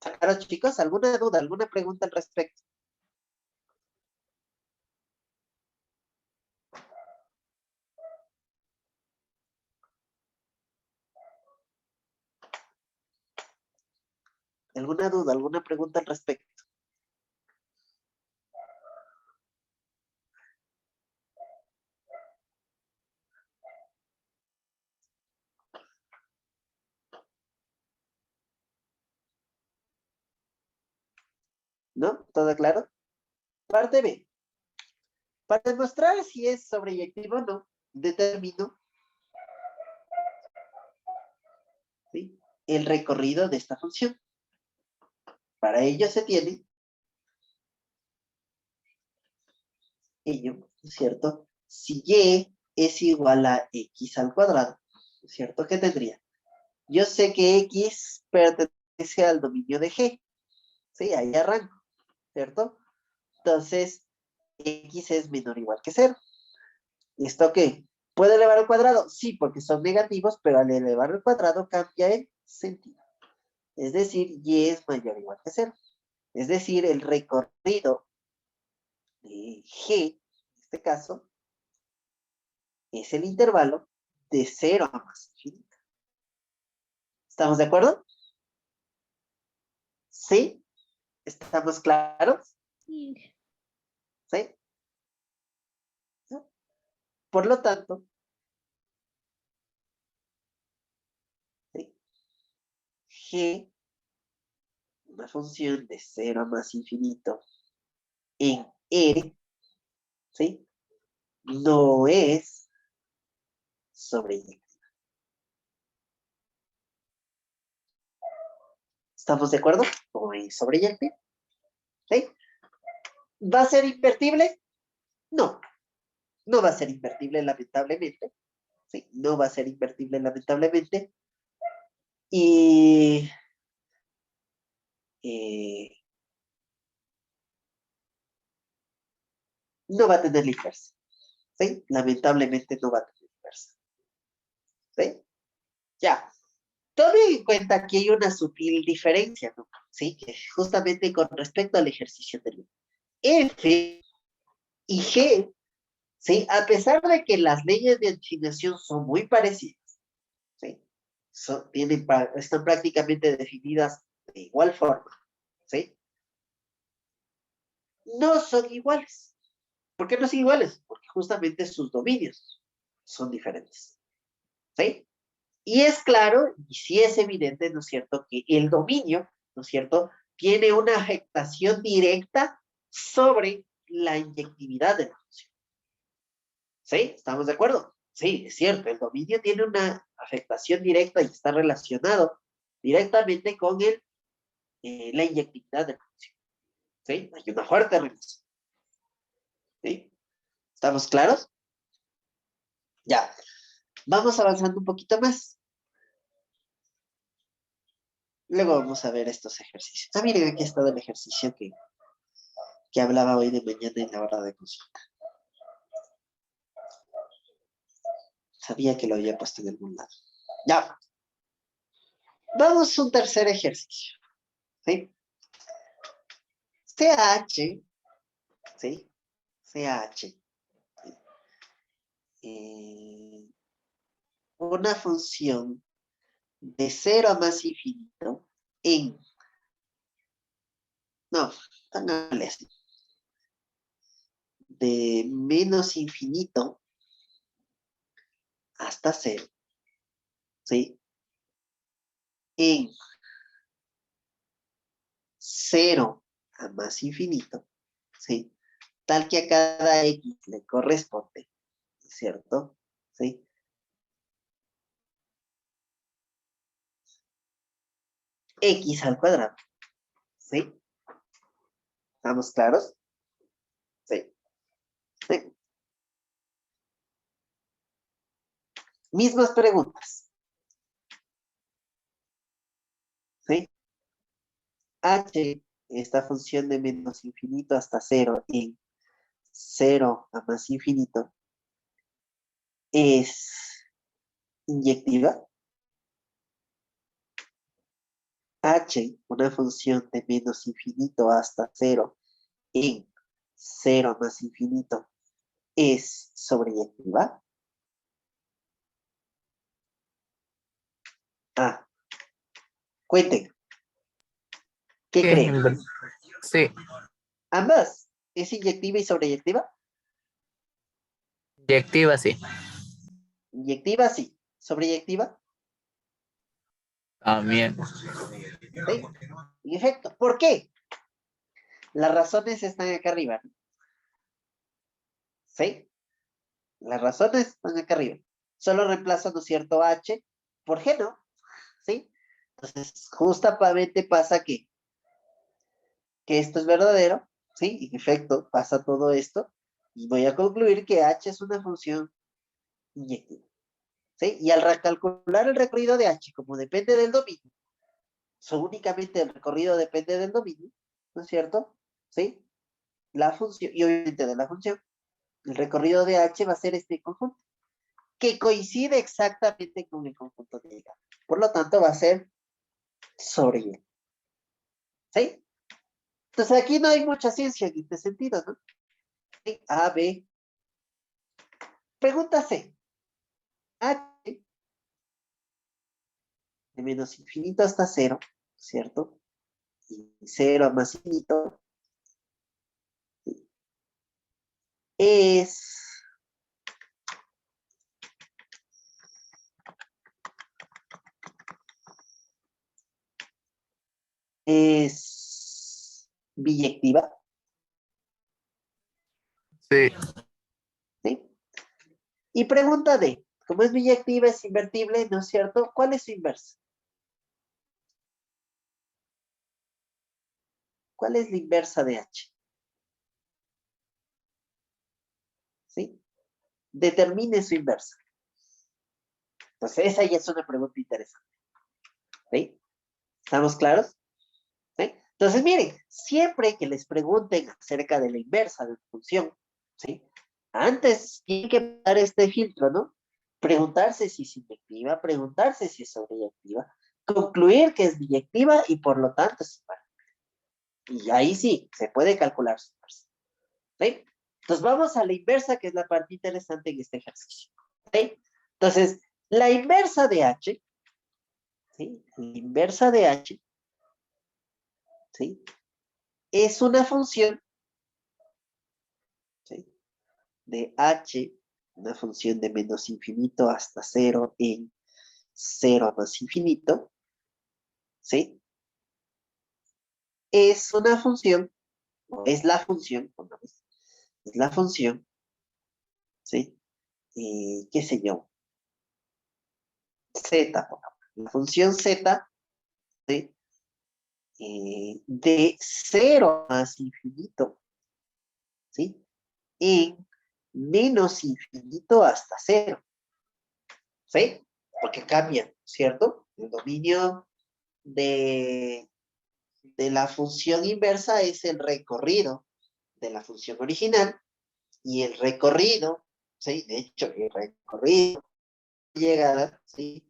¿Está claro, chicos? ¿Alguna duda, alguna pregunta al respecto? ¿Alguna duda, alguna pregunta al respecto? ¿No? ¿Todo claro? Parte B. Para demostrar si es sobreyectivo o no, determino, ¿sí?, el recorrido de esta función. Para ello se tiene ello, ¿no es cierto? Si y es igual a x al cuadrado, ¿no es cierto? ¿Qué tendría? Yo sé que x pertenece al dominio de G, ¿sí? Ahí arranco, ¿cierto? Entonces, x es menor o igual que 0. ¿Esto qué? ¿Puedo elevar al cuadrado? Sí, porque son negativos, pero al elevar al cuadrado cambia el sentido. Es decir, y es mayor o igual que 0. Es decir, el recorrido de G, en este caso, es el intervalo de 0 a más infinito. ¿Estamos de acuerdo? ¿Sí? ¿Estamos claros? Sí. ¿Sí? Por lo tanto, ¿sí?, G, una función de 0 a más infinito en R, ¿sí?, no es sobreyectivo. ¿Estamos de acuerdo? No es sobreyectivo. ¿Sí? ¿Va a ser invertible? No, no va a ser invertible, lamentablemente. ¿Sí? No va a ser invertible, lamentablemente. Y no va a tener la inversa. ¿Sí? Lamentablemente no va a tener inversa. ¿Sí? Ya. Tome en cuenta que hay una sutil diferencia, ¿no? ¿Sí? Que justamente con respecto al ejercicio anterior. F y G, ¿sí?, a pesar de que las leyes de asignación son muy parecidas, ¿sí?, están prácticamente definidas de igual forma, ¿sí?, no son iguales. ¿Por qué no son iguales? Porque justamente sus dominios son diferentes, ¿sí? Y es claro, y sí es evidente, ¿no es cierto?, que el dominio, ¿no es cierto?, tiene una afectación directa sobre la inyectividad de la función. ¿Sí? ¿Estamos de acuerdo? Sí, es cierto, el dominio tiene una afectación directa y está relacionado directamente con la inyectividad de la función. ¿Sí? Hay una fuerte relación. ¿Sí? ¿Estamos claros? Ya. Vamos avanzando un poquito más. Luego vamos a ver estos ejercicios. Ah, miren, aquí está el ejercicio que hablaba hoy de mañana en la hora de consulta. Sabía que lo había puesto en algún lado. Ya. Vamos a un tercer ejercicio. ¿Sí? CH, ¿sí?, CH, una función de 0 a más infinito en, no, póngale así, de menos infinito hasta 0, ¿sí?, en 0 a más infinito, ¿sí?, tal que a cada x le corresponde, ¿cierto?, ¿sí?, x al cuadrado, ¿sí? ¿Estamos claros? Sí. Sí. Mismas preguntas. ¿Sí? H, esta función de menos infinito hasta 0 en 0 a más infinito, es inyectiva. H, una función de menos infinito hasta 0 en 0 más infinito, es sobreyectiva. Ah, cuenten. ¿Qué Sí, creen? sí, Ambas. ¿Es inyectiva y sobreyectiva? inyectiva, sí. Inyectiva, sí. ¿Sobreyectiva? También. Sí. En efecto. ¿Por qué? Las razones están acá arriba. ¿Sí? Las razones están acá arriba. Solo reemplazo, ¿no es cierto?, H por G, ¿no? ¿Sí? Entonces, justamente pasa que esto es verdadero, ¿sí? En efecto, pasa todo esto. Y voy a concluir que H es una función inyectiva. ¿Sí? Y al recalcular el recorrido de H, como depende del dominio, únicamente el recorrido depende del dominio, ¿no es cierto? ¿Sí? La función, y obviamente de la función, el recorrido de H va a ser este conjunto, que coincide exactamente con el conjunto de H. Por lo tanto, va a ser sobre Y. ¿Sí? Entonces aquí no hay mucha ciencia en este sentido, ¿no? ¿Sí? A, B. Pregunta C. H de menos infinito hasta cero, ¿cierto? Y cero a más infinito es biyectiva, Sí, ¿sí? Y pregunta D, como es biyectiva, es invertible, ¿no es cierto? ¿Cuál es su inversa? ¿Cuál es la inversa de H? ¿Sí? Determine su inversa. Entonces, esa ya es una pregunta interesante. ¿Sí? ¿Estamos claros? ¿Sí? Entonces, miren, siempre que les pregunten acerca de la inversa de una función, ¿sí? Antes tienen que dar este filtro, ¿no? Preguntarse si es inyectiva, preguntarse si es sobreyectiva, concluir que es biyectiva y por lo tanto es impar. Y ahí sí, se puede calcular su inversa. ¿Sí? Entonces vamos a la inversa, que es la parte interesante en este ejercicio. ¿Sí? Entonces, la inversa de H, ¿sí? La inversa de H, ¿sí? Es una función, ¿sí? De H, una función de menos infinito hasta cero en cero a más infinito, ¿sí? Es una función, es la función, pongamos, es la función, ¿sí? ¿Qué sé yo? Z, pongamos. La función Z, ¿sí? De cero más infinito, ¿sí? En menos infinito hasta cero, ¿sí? Porque cambia, ¿cierto? El dominio de la función inversa es el recorrido de la función original y el recorrido, ¿sí? De hecho, el recorrido de llegada, ¿sí?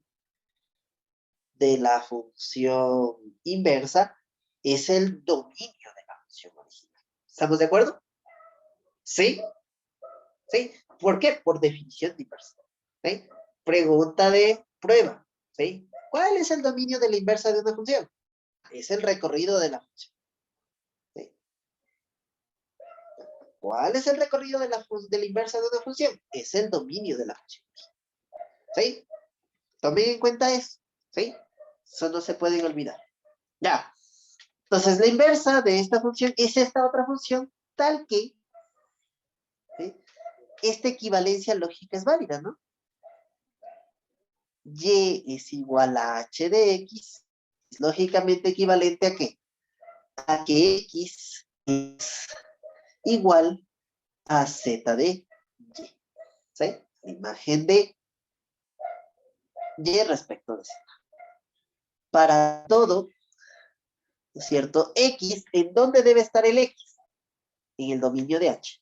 De la función inversa es el dominio de la función original. ¿Estamos de acuerdo? ¿Sí? ¿Sí? ¿Por qué? Por definición de inversa. ¿Sí? Pregunta de prueba. ¿Sí? ¿Cuál es el dominio de la inversa de una función? Es el recorrido de la función. ¿Sí? ¿Cuál es el recorrido de la inversa de una función? Es el dominio de la función. ¿Sí? Tomen en cuenta eso. ¿Sí? Eso no se pueden olvidar. Ya. Entonces, la inversa de esta función es esta otra función, tal que, ¿sí? Esta equivalencia lógica es válida, ¿no? Y es igual a h de x, es lógicamente equivalente ¿a qué? A que x es igual a z de y, ¿sí? La imagen de y respecto de z. Para todo, ¿no es cierto? X, ¿en dónde debe estar el x? En el dominio de h,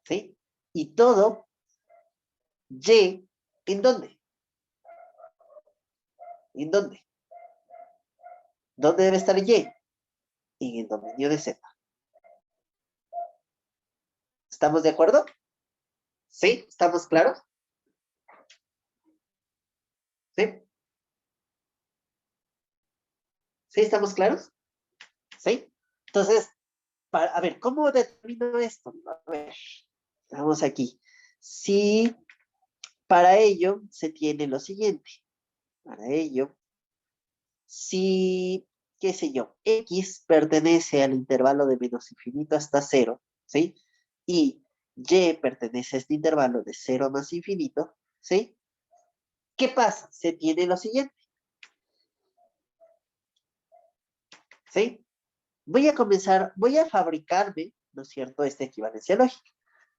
¿sí? Y todo, y, ¿en dónde? ¿En dónde? ¿Dónde debe estar y? En el dominio de z. ¿Estamos de acuerdo? ¿Sí? ¿Estamos claros? ¿Sí? ¿Sí? ¿Estamos claros? ¿Sí? Entonces, a ver, ¿cómo determino esto? A ver, vamos aquí. Si para ello se tiene lo siguiente. Para ello, si, qué sé yo, X pertenece al intervalo de menos infinito hasta 0, ¿sí? Y Y pertenece a este intervalo de 0 más infinito, ¿sí? ¿Qué pasa? Se tiene lo siguiente, ¿sí? Voy a fabricarme, ¿no es cierto?, esta equivalencia lógica.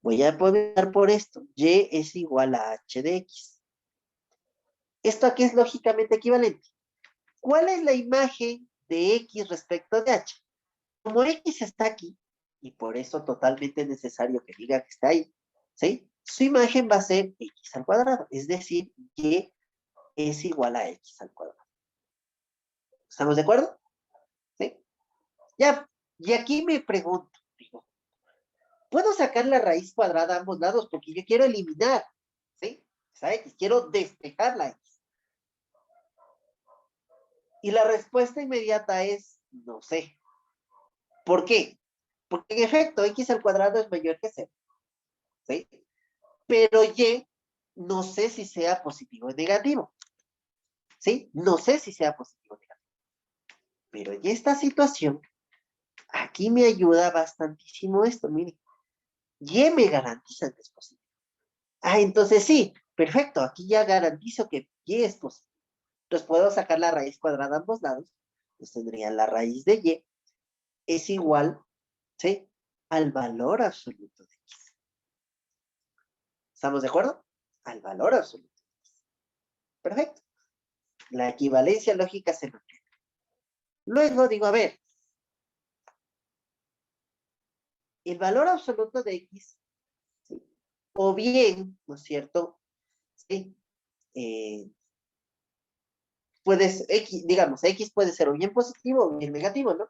Voy a poner por esto, Y es igual a H de X. ¿Esto aquí es lógicamente equivalente? ¿Cuál es la imagen de X respecto de H? Como X está aquí, y por eso totalmente necesario que diga que está ahí, ¿sí? Su imagen va a ser X al cuadrado, es decir, Y es igual a X al cuadrado. ¿Estamos de acuerdo? ¿Sí? Ya, y aquí me pregunto, digo, ¿puedo sacar la raíz cuadrada a ambos lados? Porque yo quiero eliminar, ¿sí? Esa X, quiero despejar la X. Y la respuesta inmediata es, no sé. ¿Por qué? Porque en efecto, X al cuadrado es mayor que 0, ¿sí? Pero Y, no sé si sea positivo o negativo, ¿sí? No sé si sea positivo o negativo. Pero en esta situación, aquí me ayuda bastantísimo esto, miren. Y me garantiza que es positivo. Ah, entonces sí, perfecto, aquí ya garantizo que Y es positivo. Entonces puedo sacar la raíz cuadrada a ambos lados. Pues tendría la raíz de Y es igual, ¿sí?, al valor absoluto de X. ¿Estamos de acuerdo? Al valor absoluto de X. Perfecto. La equivalencia lógica se mantiene. Luego digo, a ver, el valor absoluto de X, ¿sí?, o bien, ¿no es cierto?, ¿sí?, X, digamos, X puede ser o bien positivo o bien negativo, ¿no?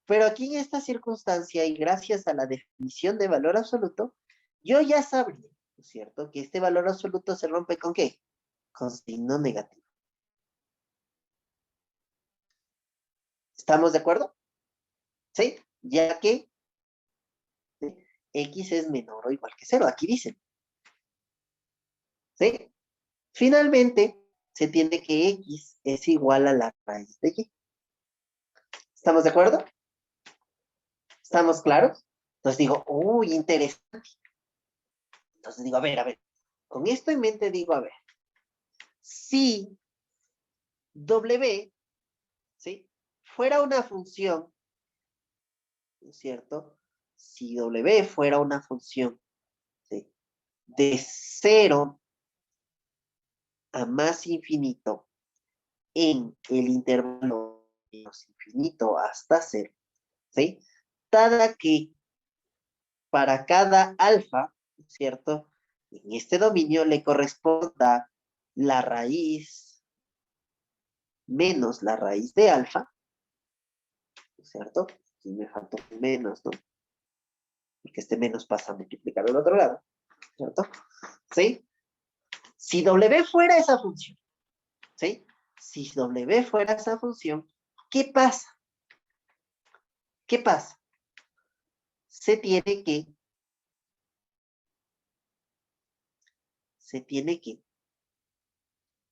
Pero aquí en esta circunstancia y gracias a la definición de valor absoluto, yo ya sabría, ¿no es cierto?, que este valor absoluto se rompe ¿con qué? Con signo negativo. ¿Estamos de acuerdo? ¿Sí? Ya que, ¿sí?, X es menor o igual que 0, aquí dicen. ¿Sí? Finalmente, se tiene que X es igual a la raíz de Y. ¿Estamos de acuerdo? ¿Estamos claros? Entonces digo, uy, interesante. Entonces digo, a ver, con esto en mente digo, a ver, si W, ¿sí?, fuera una función, ¿no es cierto? Si W fuera una función, ¿sí?, de 0 a más infinito en el intervalo menos infinito hasta 0, ¿sí? Dada que para cada alfa, ¿no es cierto?, en este dominio le corresponda la raíz menos la raíz de alfa, ¿no es cierto? Aquí me faltó un menos, ¿no? Porque este menos pasa a multiplicar al otro lado, ¿cierto? ¿Sí? Si W fuera esa función, ¿sí? Si W fuera esa función, ¿qué pasa? ¿Qué pasa? Se tiene que,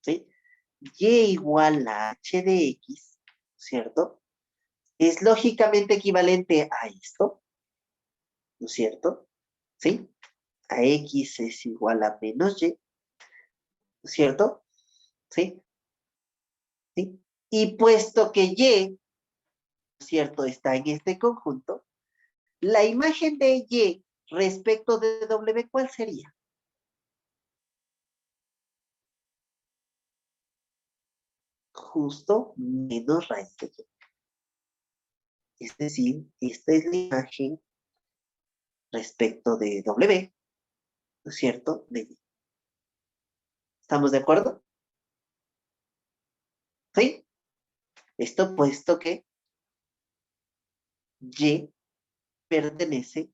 ¿sí?, Y igual a H de X, ¿cierto?, es lógicamente equivalente a esto, ¿no es cierto? ¿Sí? A X es igual a menos Y, ¿no es cierto? ¿Sí? ¿Sí? Y puesto que Y, ¿no es cierto?, está en este conjunto, la imagen de Y respecto de W, ¿cuál sería? Justo menos raíz de Y. Es decir, esta es la imagen respecto de W, ¿no es cierto?, de Y. ¿Estamos de acuerdo? ¿Sí? Esto puesto que Y pertenece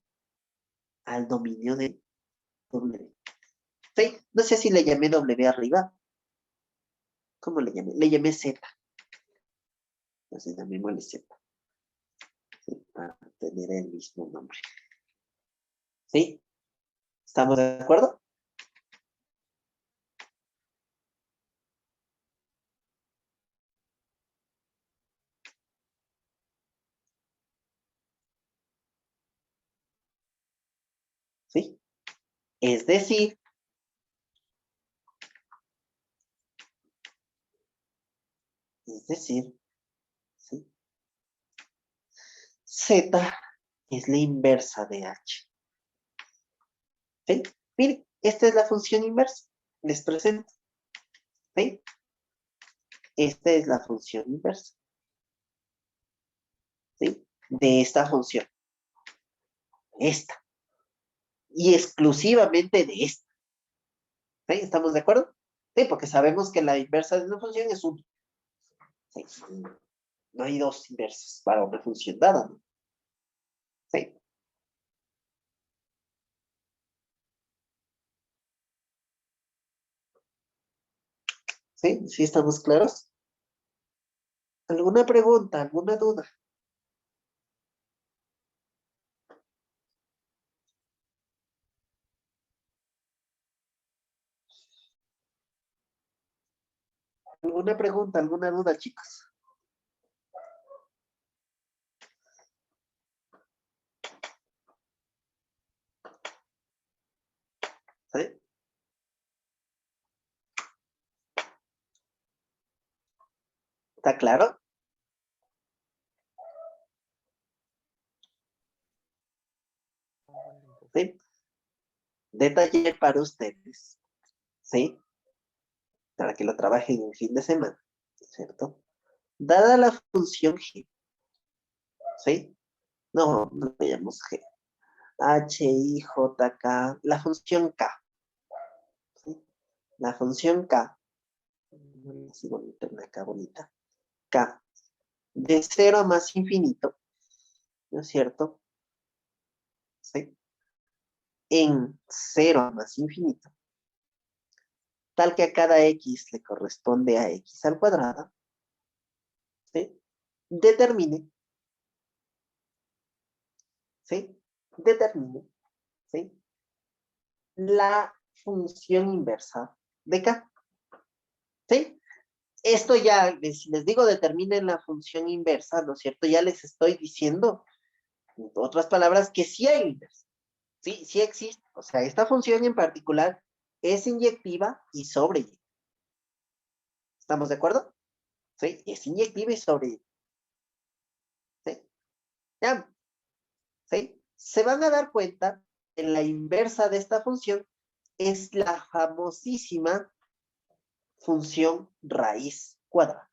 al dominio de W. ¿Sí? No sé si le llamé W arriba. ¿Cómo le llamé? Le llamé Z. Entonces llamémosle Z. ¿Sí? Para tener el mismo nombre. ¿Sí? ¿Estamos de acuerdo? ¿Sí? Es decir, ¿sí? Z es la inversa de H. ¿Sí? Miren, esta es la función inversa. Les presento. ¿Sí? Esta es la función inversa. ¿Sí? De esta función. Esta. Y exclusivamente de esta. ¿Sí? ¿Estamos de acuerdo? Sí, porque sabemos que la inversa de una función es 1. ¿Sí? No hay dos inversas para una función dada, ¿no? ¿Sí? ¿Sí? ¿Sí estamos claros? ¿Alguna pregunta? ¿Alguna duda? ¿Alguna pregunta? ¿Alguna duda, chicos? ¿Sí? ¿Está claro? ¿Sí? Detalle para ustedes. ¿Sí? Para que lo trabajen en fin de semana. ¿Cierto? Dada la función G. ¿Sí? No, no veamos G. H, I, J, K. La función K. ¿Sí? La función K. Así bonita, una K bonita. K. De 0 a más infinito. ¿No es cierto? ¿Sí? En 0 a más infinito. Tal que a cada X le corresponde a X al cuadrado. ¿Sí? Determine. ¿Sí? Determine. ¿Sí? La función inversa de K. ¿Sí? Esto ya, si les digo determinen la función inversa, ¿no es cierto? Ya les estoy diciendo, en otras palabras, que sí hay inversa. Sí, sí existe. O sea, esta función en particular es inyectiva y sobreyectiva. ¿Estamos de acuerdo? Sí, es inyectiva y sobreyectiva. ¿Sí? Ya, ¿sí? Se van a dar cuenta que la inversa de esta función es la famosísima función raíz cuadrada.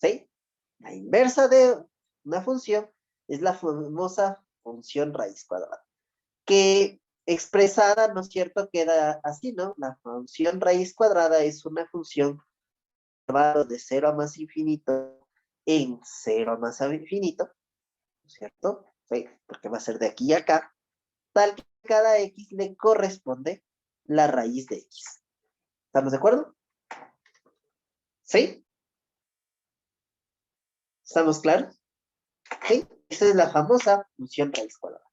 ¿Sí? La inversa de una función es la famosa función raíz cuadrada, que expresada, ¿no es cierto?, queda así, ¿no? La función raíz cuadrada es una función de 0 a más infinito en 0 a más infinito, ¿no es cierto? ¿Sí? Porque va a ser de aquí a acá, tal que a cada X le corresponde la raíz de X. ¿Estamos de acuerdo? ¿Sí? ¿Estamos claros? ¿Sí? Esa es la famosa función raíz cuadrada.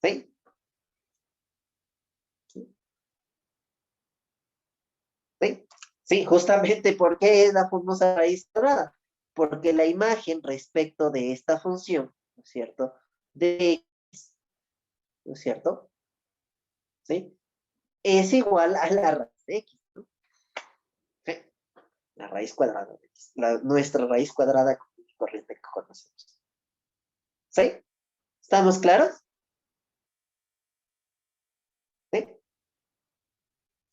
¿Sí? ¿Sí? Sí, justamente, ¿por qué es la famosa raíz cuadrada? Porque la imagen respecto de esta función, ¿no es cierto?, de X, ¿no es cierto?, ¿sí?, es igual a la raíz de X, ¿no? ¿Sí? La raíz cuadrada de X, nuestra raíz cuadrada corriente que conocemos. ¿Sí? ¿Estamos claros? ¿Sí?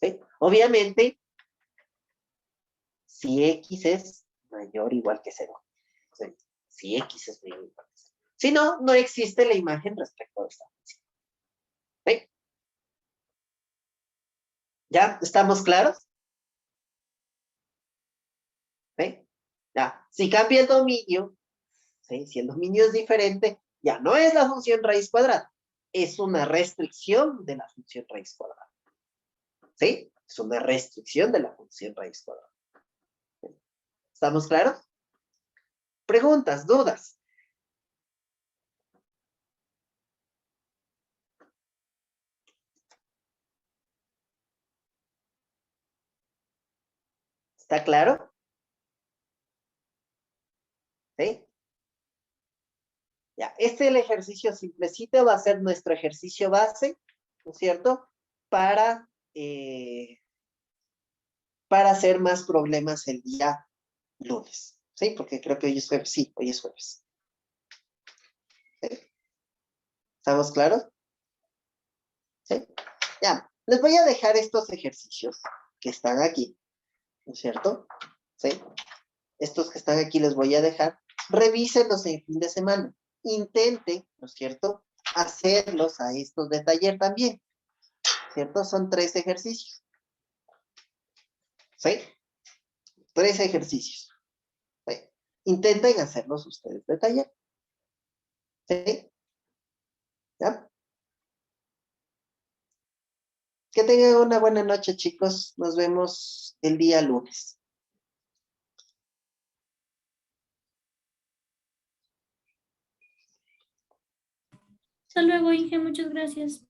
¿Sí? Obviamente, si X es mayor o igual que 0. ¿Sí? Si X es mayor o igual que 0. Si no, no existe la imagen respecto a esta función. ¿Sí? ¿Ya? ¿Estamos claros? ¿Sí? Ya. Si cambia el dominio, ¿sí?, si el dominio es diferente, ya no es la función raíz cuadrada, es una restricción de la función raíz cuadrada. ¿Sí? Es una restricción de la función raíz cuadrada. ¿Sí? ¿Estamos claros? Preguntas, dudas. ¿Está claro? ¿Sí? Ya, el ejercicio simplecito va a ser nuestro ejercicio base, ¿no es cierto? Para hacer más problemas el día lunes, ¿sí? Porque creo que hoy es jueves, sí, hoy es jueves. ¿Sí? ¿Estamos claros? ¿Sí? Ya, les voy a dejar estos ejercicios que están aquí, ¿no es cierto? ¿Sí? Estos que están aquí les voy a dejar. Revísenlos en fin de semana. Intenten, ¿no es cierto?, hacerlos a estos de taller también, ¿cierto? Son 3 ejercicios. ¿Sí? 3 ejercicios. ¿Sí? Intenten hacerlos ustedes de taller. ¿Sí? ¿Ya? Que tengan una buena noche, chicos. Nos vemos el día lunes. Hasta luego, Inge, muchas gracias.